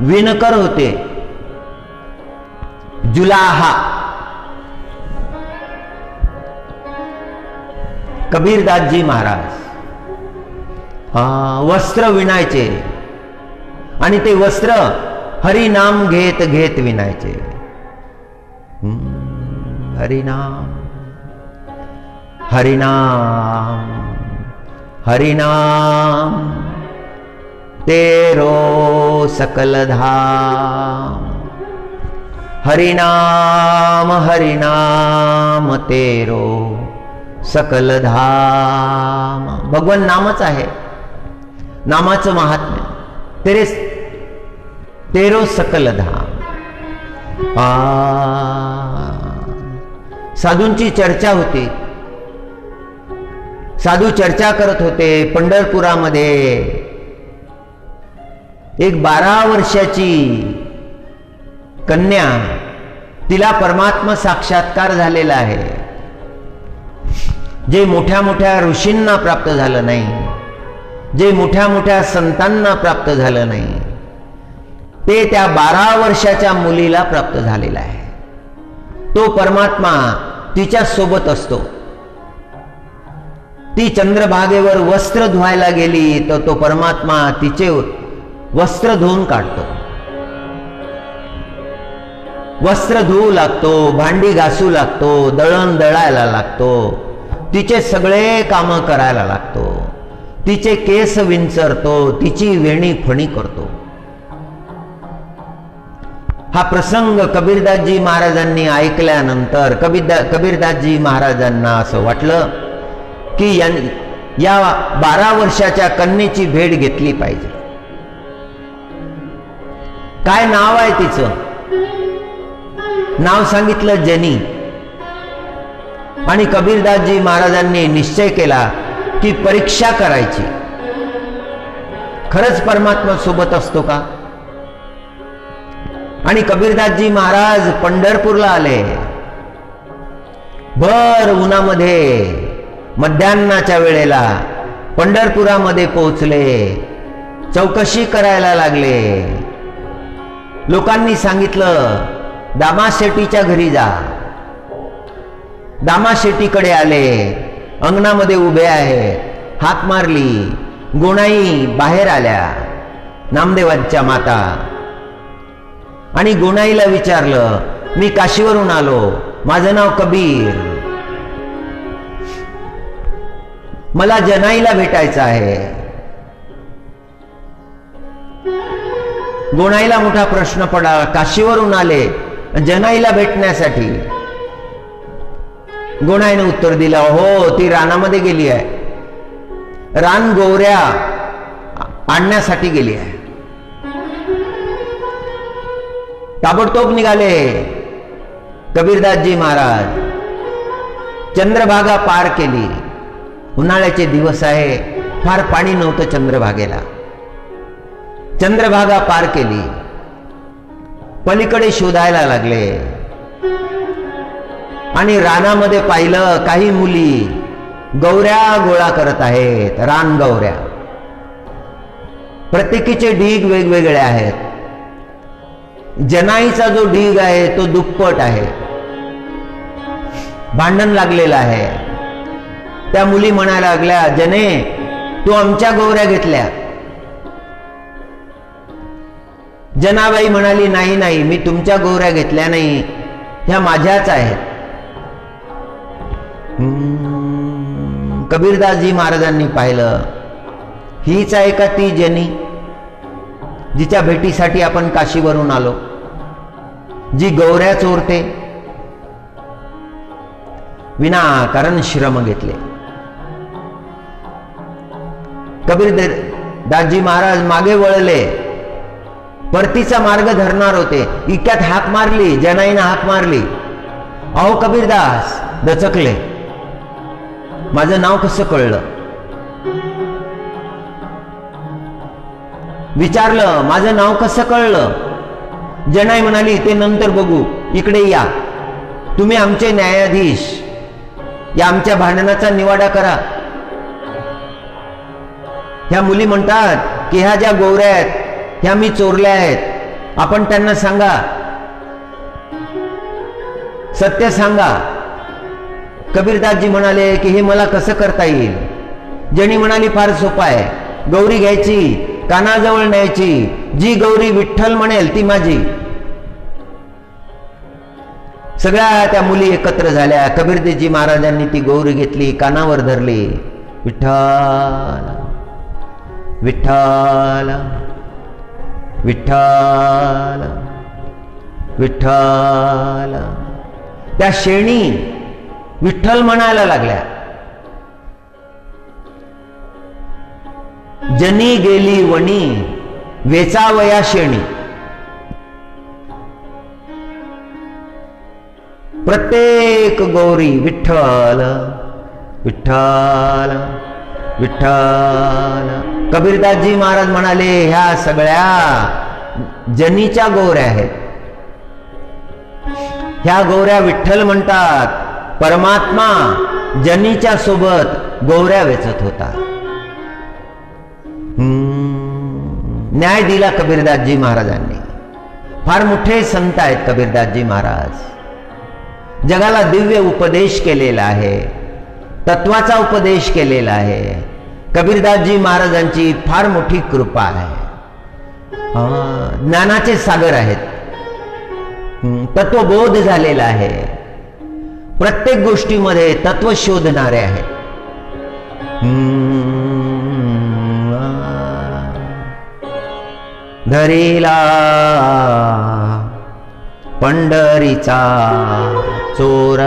विणकर होते. जुलाहा. कबीरदासजी महाराज वस्त्र विणायचे आणि ते वस्त्र हरिनाम घेत घेत विणायचे. हरिनाम हरिनाम हरिनाम तेरो सकल धाम. हरिनाम हरिनाम तेरो सकल धाम. भगवान नामच आहे. नामाचं महात्म्य. तेरो सकल धाम. साधूंची चर्चा होती. साधू चर्चा करत होते. पंढरपुरामध्ये एक 12 वर्षाची कन्या, तिला परमात्मा साक्षात्कार झालेला आहे. जे मोठ्या मोठ्या ऋषींना प्राप्त झालं नाही, जे मोठ्या मोठ्या संतांना प्राप्त झालं नाही, ते त्या 12 वर्षाच्या मुलीला प्राप्त झालेला आहे. तो परमात्मा तिच्या सोबत असतो. ती चंद्रभागेवर वस्त्र धुवायला गेली तर तो परमात्मा तिचे वस्त्र धुवून काढतो. वस्त्र धुवू लागतो, भांडी घासू लागतो, दळण दळायला लागतो, तिचे सगळे कामं करायला लागतो, तिचे केस विंचरतो, तिची वेणी फणी करतो. हा प्रसंग कबीरदासजी महाराजांनी ऐकल्यानंतर कबीरदासजी महाराजांना असं वाटलं की या 12 वर्षाच्या कन्येची भेट घेतली पाहिजे. काय नाव आहे तिचं? नाव सांगितलं जनी. आणि कबीरदासजी महाराजांनी निश्चय केला की परीक्षा करायची. खरंच परमात्मा सोबत असतो का? आणि कबीरदासजी महाराज पंढरपूरला आले. भर उन्हामध्ये मध्यान्नाच्या वेळेला पंढरपुरामध्ये पोहोचले. चौकशी करायला लागले. लोकांनी सांगितलं दामाशेट्टीच्या घरी जा. दामाशेट्टीकडे आले. अंगणामध्ये उभे आहेत. हाक मारली. गोणाई बाहेर आल्या, नामदेवांच्या माता. आणि गोणाईला विचारलं, मी काशीवरून आलो, माझं नाव कबीर, मला जनाईला भेटायचं आहे. गोणाईला मोठा प्रश्न पडला, काशीवरून आले जनाईला भेटण्यासाठी. गोणाईने उत्तर दिलं, हो ती रानामध्ये गेली आहे, रान गोवऱ्या आणण्यासाठी गेली आहे. ताबडतोब निघाले कबीरदासजी महाराज. चंद्रभागा पार केली. उन्हाळ्याचे दिवस आहे, फार पाणी नव्हतं चंद्रभागेला. चंद्रभागा पार केली. पलीकडे शोधायला लागले आणि रानामध्ये पाहिलं काही मुली गौऱ्या गोळा करत आहेत. रान गौऱ्या, प्रत्येकीचे ढीग वेगवेगळे आहेत. जनाईचा जो ढीग आहे तो दुप्पट आहे. भांडण लागलेलं आहे. त्या मुली म्हणायला लागल्या, जने तू आमच्या गौऱ्या घेतल्या. जनाबाई म्हणाली, नाही नाही, मी तुमच्या गौऱ्या घेतल्या नाही, ह्या माझ्याच आहेत. कबीरदासजी महाराजांनी पाहिलं, हीच आहे का ती जनी जिच्या भेटीसाठी आपण काशीवरून आलो, जी गौऱ्या चोरते. विनाकारण श्रम घेतले. कबीरदासजी महाराज मागे वळले, परतीचा मार्ग धरणार होते. इतक्यात हाक मारली, जनाईनं हाक मारली. अहो कबीरदास, दचकले. माझं नाव कसं कळलं? विचारलं, माझं नाव कसं कळलं? जनाई म्हणाली, ते नंतर बघू, इकडे या. तुम्ही आमचे न्यायाधीश, या आमच्या भांडणाचा निवाडा करा. ह्या मुली म्हणतात की ह्या ज्या गौऱ्या आहेत ह्या मी चोरल्या आहेत, आपण त्यांना सांगा, सत्य सांगा. कबीरदासजी म्हणाले की हे मला कसं करता येईल? जनी म्हणाली, फार सोपं आहे. गौरी घ्यायची, कानाजवळ न्यायची, जी गौरी विठ्ठल म्हणेल ती माझी. सगळ्या त्या मुली एकत्र झाल्या. कबीरदासजी महाराजांनी ती गौरी घेतली, कानावर धरली. विठ्ठल विठ्ठल विठ्ठल विठ्ठल. त्या शेणी विठ्ठल म्हणायला लागल्या. जनी गेली वणी, वेचावया शेणी. प्रत्येक गौरी विठ्ठल विठ्ठल विठ्ठल. कबीरदासजी महाराज म्हणाले, ह्या सगळ्या जनीच्या गौऱ्या आहेत. ह्या गौऱ्या विठ्ठल म्हणतात. परमात्मा जनीच्या सोबत गौऱ्या वेचत होता. न्याय दिला कबीरदासजी महाराजांनी. फार मोठे संत आहेत कबीरदासजी महाराज. जगाला दिव्य उपदेश केलेला आहे, तत्वाचा उपदेश केलेला आहे. कबीरदासजी महाराजांची फार मोठी कृपा आहे. ज्ञानाचे सागर आहेत. तत्वबोध झालेला आहे. प्रत्येक गोष्टीमध्ये तत्व शोधणारे आहेत. धरीला पंढरीचा चोर.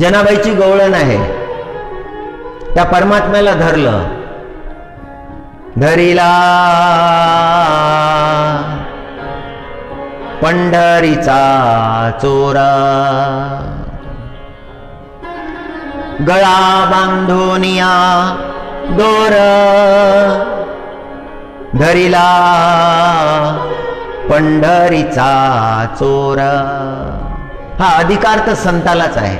जनाबाईची गवळण आहे. त्या परमात्म्याला धरलं. धरीला पंढरीचा चोरा. गळा बांधोनिया दोर. धरीला पंढरीचा चोर. हा अधिकार तर संतालाच आहे.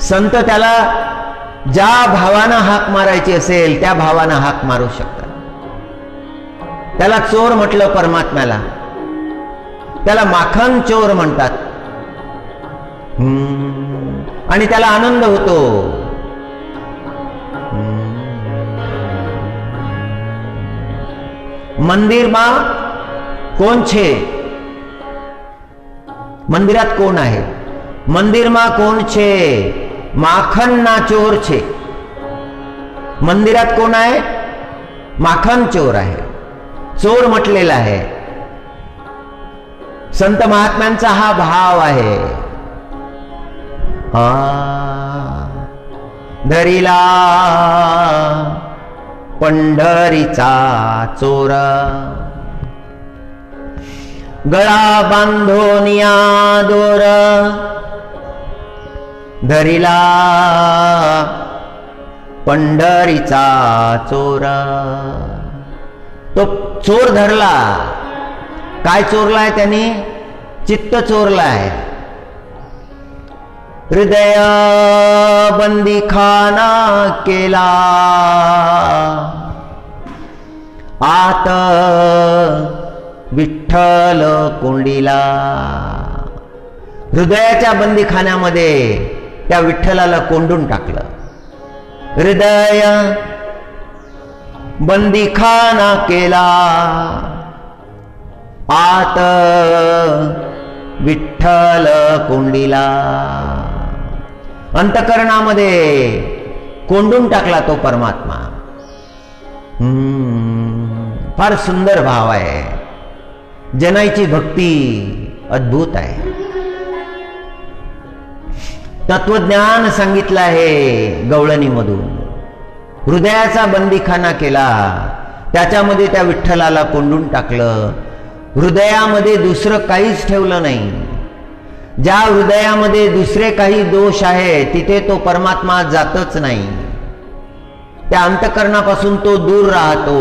संत त्याला ज्या भावानं हाक मारायची असेल त्या भावानं हाक मारू शकतात. त्याला चोर म्हटलं परमात्म्याला, त्याला माखन चोर म्हणतात. आणि त्याला आनंद होतो. मंदिरमा कोण छे? मंदिरात कोण आहे? मंदिरमा कोण छे? माखन ना चोर छे. मंदिरात कोण आहे? माखन चोर आहे. चोर म्हटलेला आहे. संत महात्म्यांचा हा भाव आहे. धरीला पंढरीचा चोर, गळा बांधोनिया दोर, धरिला पंढरीचा चोर. तो चोर धरला. काय चोरलाय त्यांनी? चित्त चोरलाय. हृदय बंदी खाना केला, आत विठ्ठल कोंडीला. हृदयाच्या बंदीखान्यामध्ये त्या विठ्ठलाला कोंडून टाकलं. हृदय बंदीखाना केला, आत विठ्ठल कोंडीला. अंतकरणामध्ये कोंडून टाकला तो परमात्मा. फार सुंदर भाव आहे. जनाईची भक्ती अद्भुत आहे. तत्वज्ञान सांगितलं आहे गवळणीमधून. हृदयाचा बंदीखाना केला, त्याच्यामध्ये त्या विठ्ठलाला कोंडून टाकलं. हृदयामध्ये दुसरं काहीच ठेवलं नाही. ज्या हृदयामध्ये दुसरे काही दोष आहे तिथे तो परमात्मा जातच नाही. त्या अंतकरणापासून तो दूर राहतो.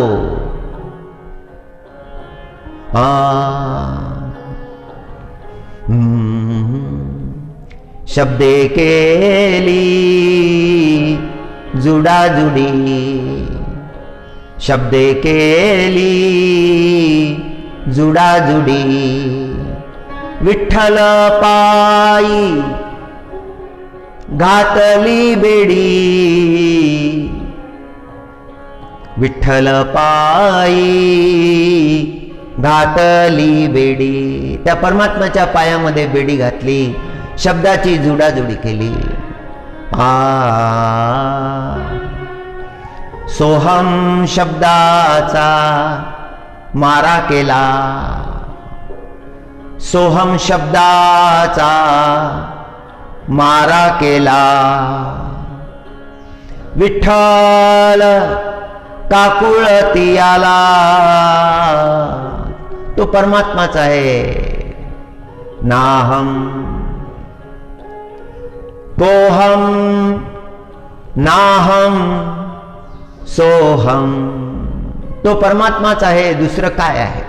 शब्दे केली जुडाजुडी, शब्दे केली जुडाजुडी. विठ्ठल पायी घातली बेडी, विठ्ठल पायी घातली बेडी. त्या परमात्म्याच्या पायामध्ये बेडी घातली, शब्दाची जुडाजुडी केली. सोहम शब्दाचा मारा केला, सोहम शब्दाचा मारा केला. विठ्ठल काकुळती आला. तो परमात्माच आहे. नाहम कोहम नाहम सोहम. तो परमात्माच आहे, दुसरं काय आहे?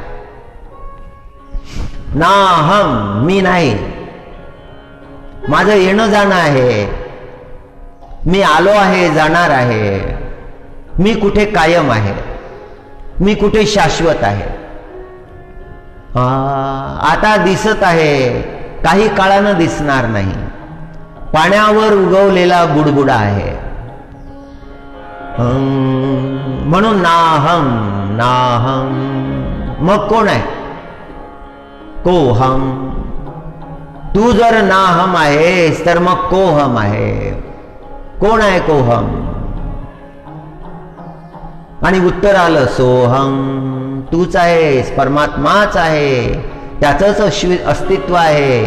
नाहम मी नाही, माझं येणं जाणं आहे. मी आलो आहे, जाणार आहे. मी कुठे कायम आहे, मी कुठे शाश्वत आहे. आता दिसत आहे, काही काळानं दिसणार नाही. पाण्यावर उगवलेला बुडबुडा आहे. म्हणून नाहम नाहम. मग कोण आहे? कोहम. तू जर नाहम आहेस तर मग कोहम आहे. कोण आहे कोहम? आणि उत्तर आलं सोहम. तूच आहेस, परमात्माच आहे. त्याचंच अस्तित्व आहे,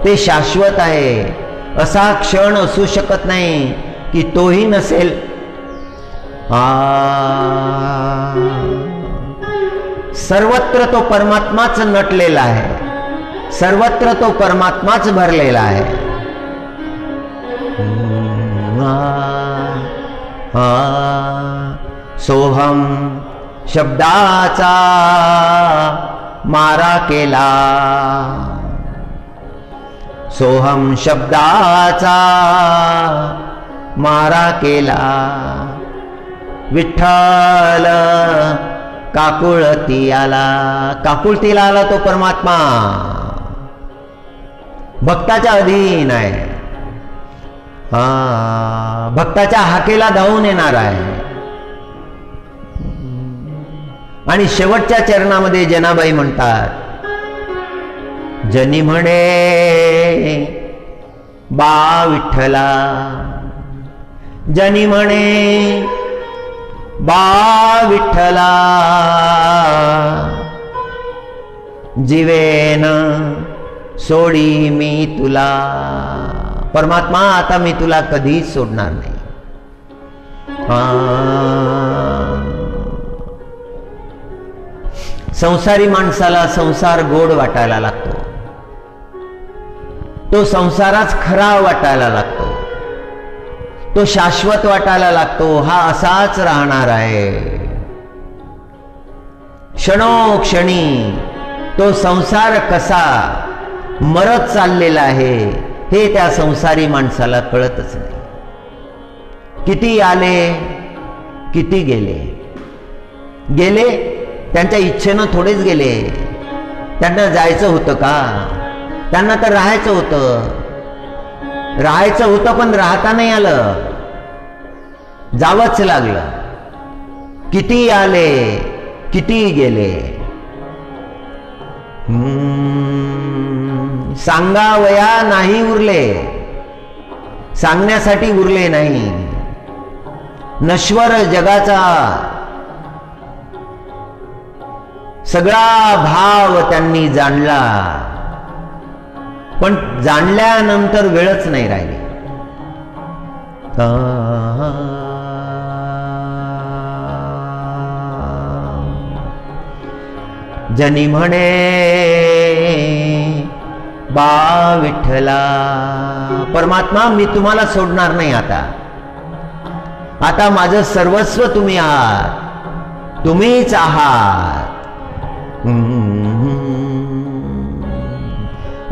ते शाश्वत आहे. असा क्षण असू शकत नाही की तोही नसेल. सर्वत्र तो परमात्माच नटलेला आहे, सर्वत्र तो परमात्माच भरलेला आहे. सोहम शब्दाचा मारा केला, सोहम शब्दाचा मारा केला. विठ्ठल काकुळती आला. काकुळतीला आला तो परमात्मा. भक्ताच्या अधीन आहे. भक्ताच्या हाकेला धावून येणार आहे. आणि शेवटच्या चरणामध्ये जनाबाई म्हणतात, जनी म्हणे बा विठ्ठला, जनी म्हणे बा विठ्ठला, जीवेन सोडी मी तुला. परमात्मा आता मी तुला कधीच सोडणार नाही. संसारी माणसाला संसार गोड वाटायला लागतो, तो संसाराच खरा वाटायला लागतो, तो शाश्वत वाटायला लागतो, हा असाच राहणार आहे। क्षणोक्षणी तो संसार कसा मरत चाललेला आहे हे त्या संसारी माणसाला कळतच नाही। किती आले किती गेले, गेले त्यांच्या इच्छेनं थोडेच गेले, त्यांना जायचं होतं का? त्यांना तर राहायचं होतं, राहायचं होतं पण राहता नाही आलं, जावंच लागलं। किती आले किती गेले, सांगावया नाही उरले, सांगण्यासाठी उरले नाही। नश्वर जगाचा सगळा भाव त्यांनी जाणला, पण जाणल्यानंतर वेळच नाही राहिली। जनी म्हणे बा विठ्ठला, परमात्मा मी तुम्हाला सोडणार नाही, आता माझं सर्वस्व तुम्ही आहात, तुम्हीच आहात।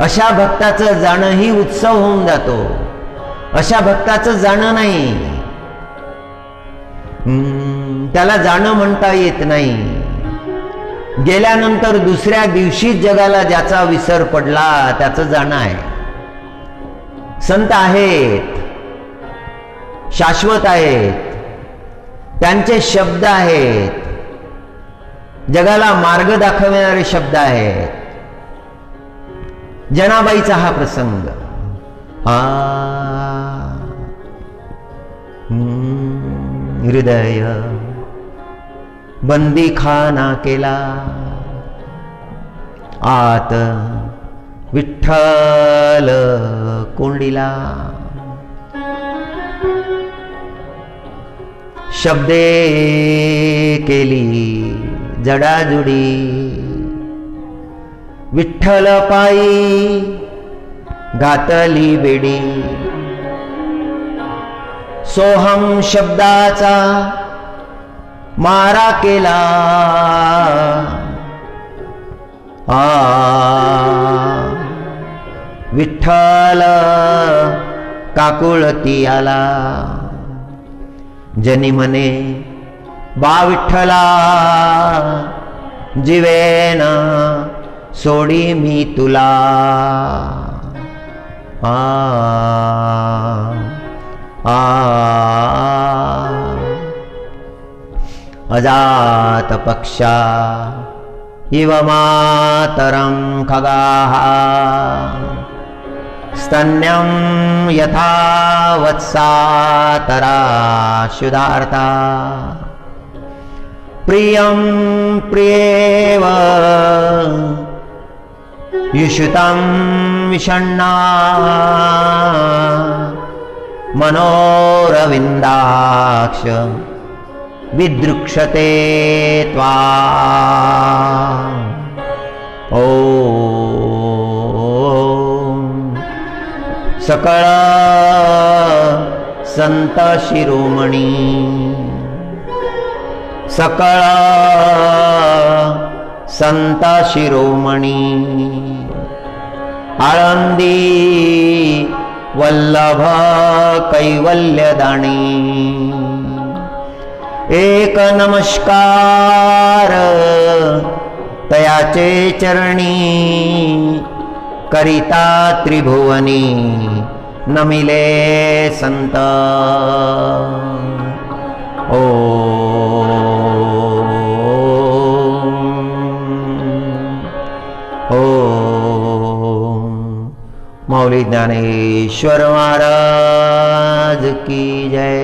अशा भक्ताचं जाणं ही उत्सव होऊन जातो, अशा भक्ताचं जाणं नाही, त्याला जाणं म्हणता येत नाही। गेल्यानंतर दुसऱ्या दिवशी जगाला ज्याचा विसर पडला त्याचं जाणं आहे। संत आहेत, शाश्वत आहेत, त्यांचे शब्द आहेत, जगाला मार्ग दाखवणारे शब्द आहेत। जनाबाईचा हा प्रसंग, हृदय बंदीखाना केला, आत विठ्ठल कोंडिला। शब्दे केली जडाजुडी, विठ्ठल पायी घातली बेडी। सोहम शब्दाचा मारा केला, विठ्ठल काकुळती आला। जनी म्हणे बा विठ्ठला, जीवेन सोडी मी तुला। अजात पक्षा इव मातरं खगाः, स्तन्यं यथा वत्सातरा शुदार्ता। प्रियं प्रियेव युषुतं विषण्णा, मनोरविन्दाक्ष विदृक्षते त्वा। सकळ संत शिरोमणी, सकळ संत शिरोमणी। आळंदी वल्लभ कैवल्यदानी, एक नमस्कार तयाचे चरणी। करिता त्रिभुवनी नमिले संत। मौली ज्ञानेश्वर महाराज की जय।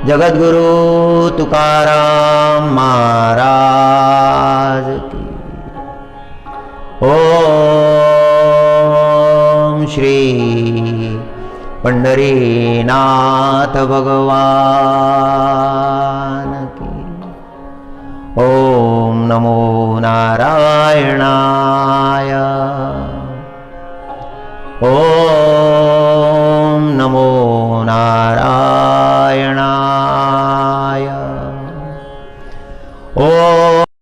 जगद्गुरु तुकाराम महाराज की। ओम श्री पंढरीनाथ भगवान की। ओम नमो नारायणाय।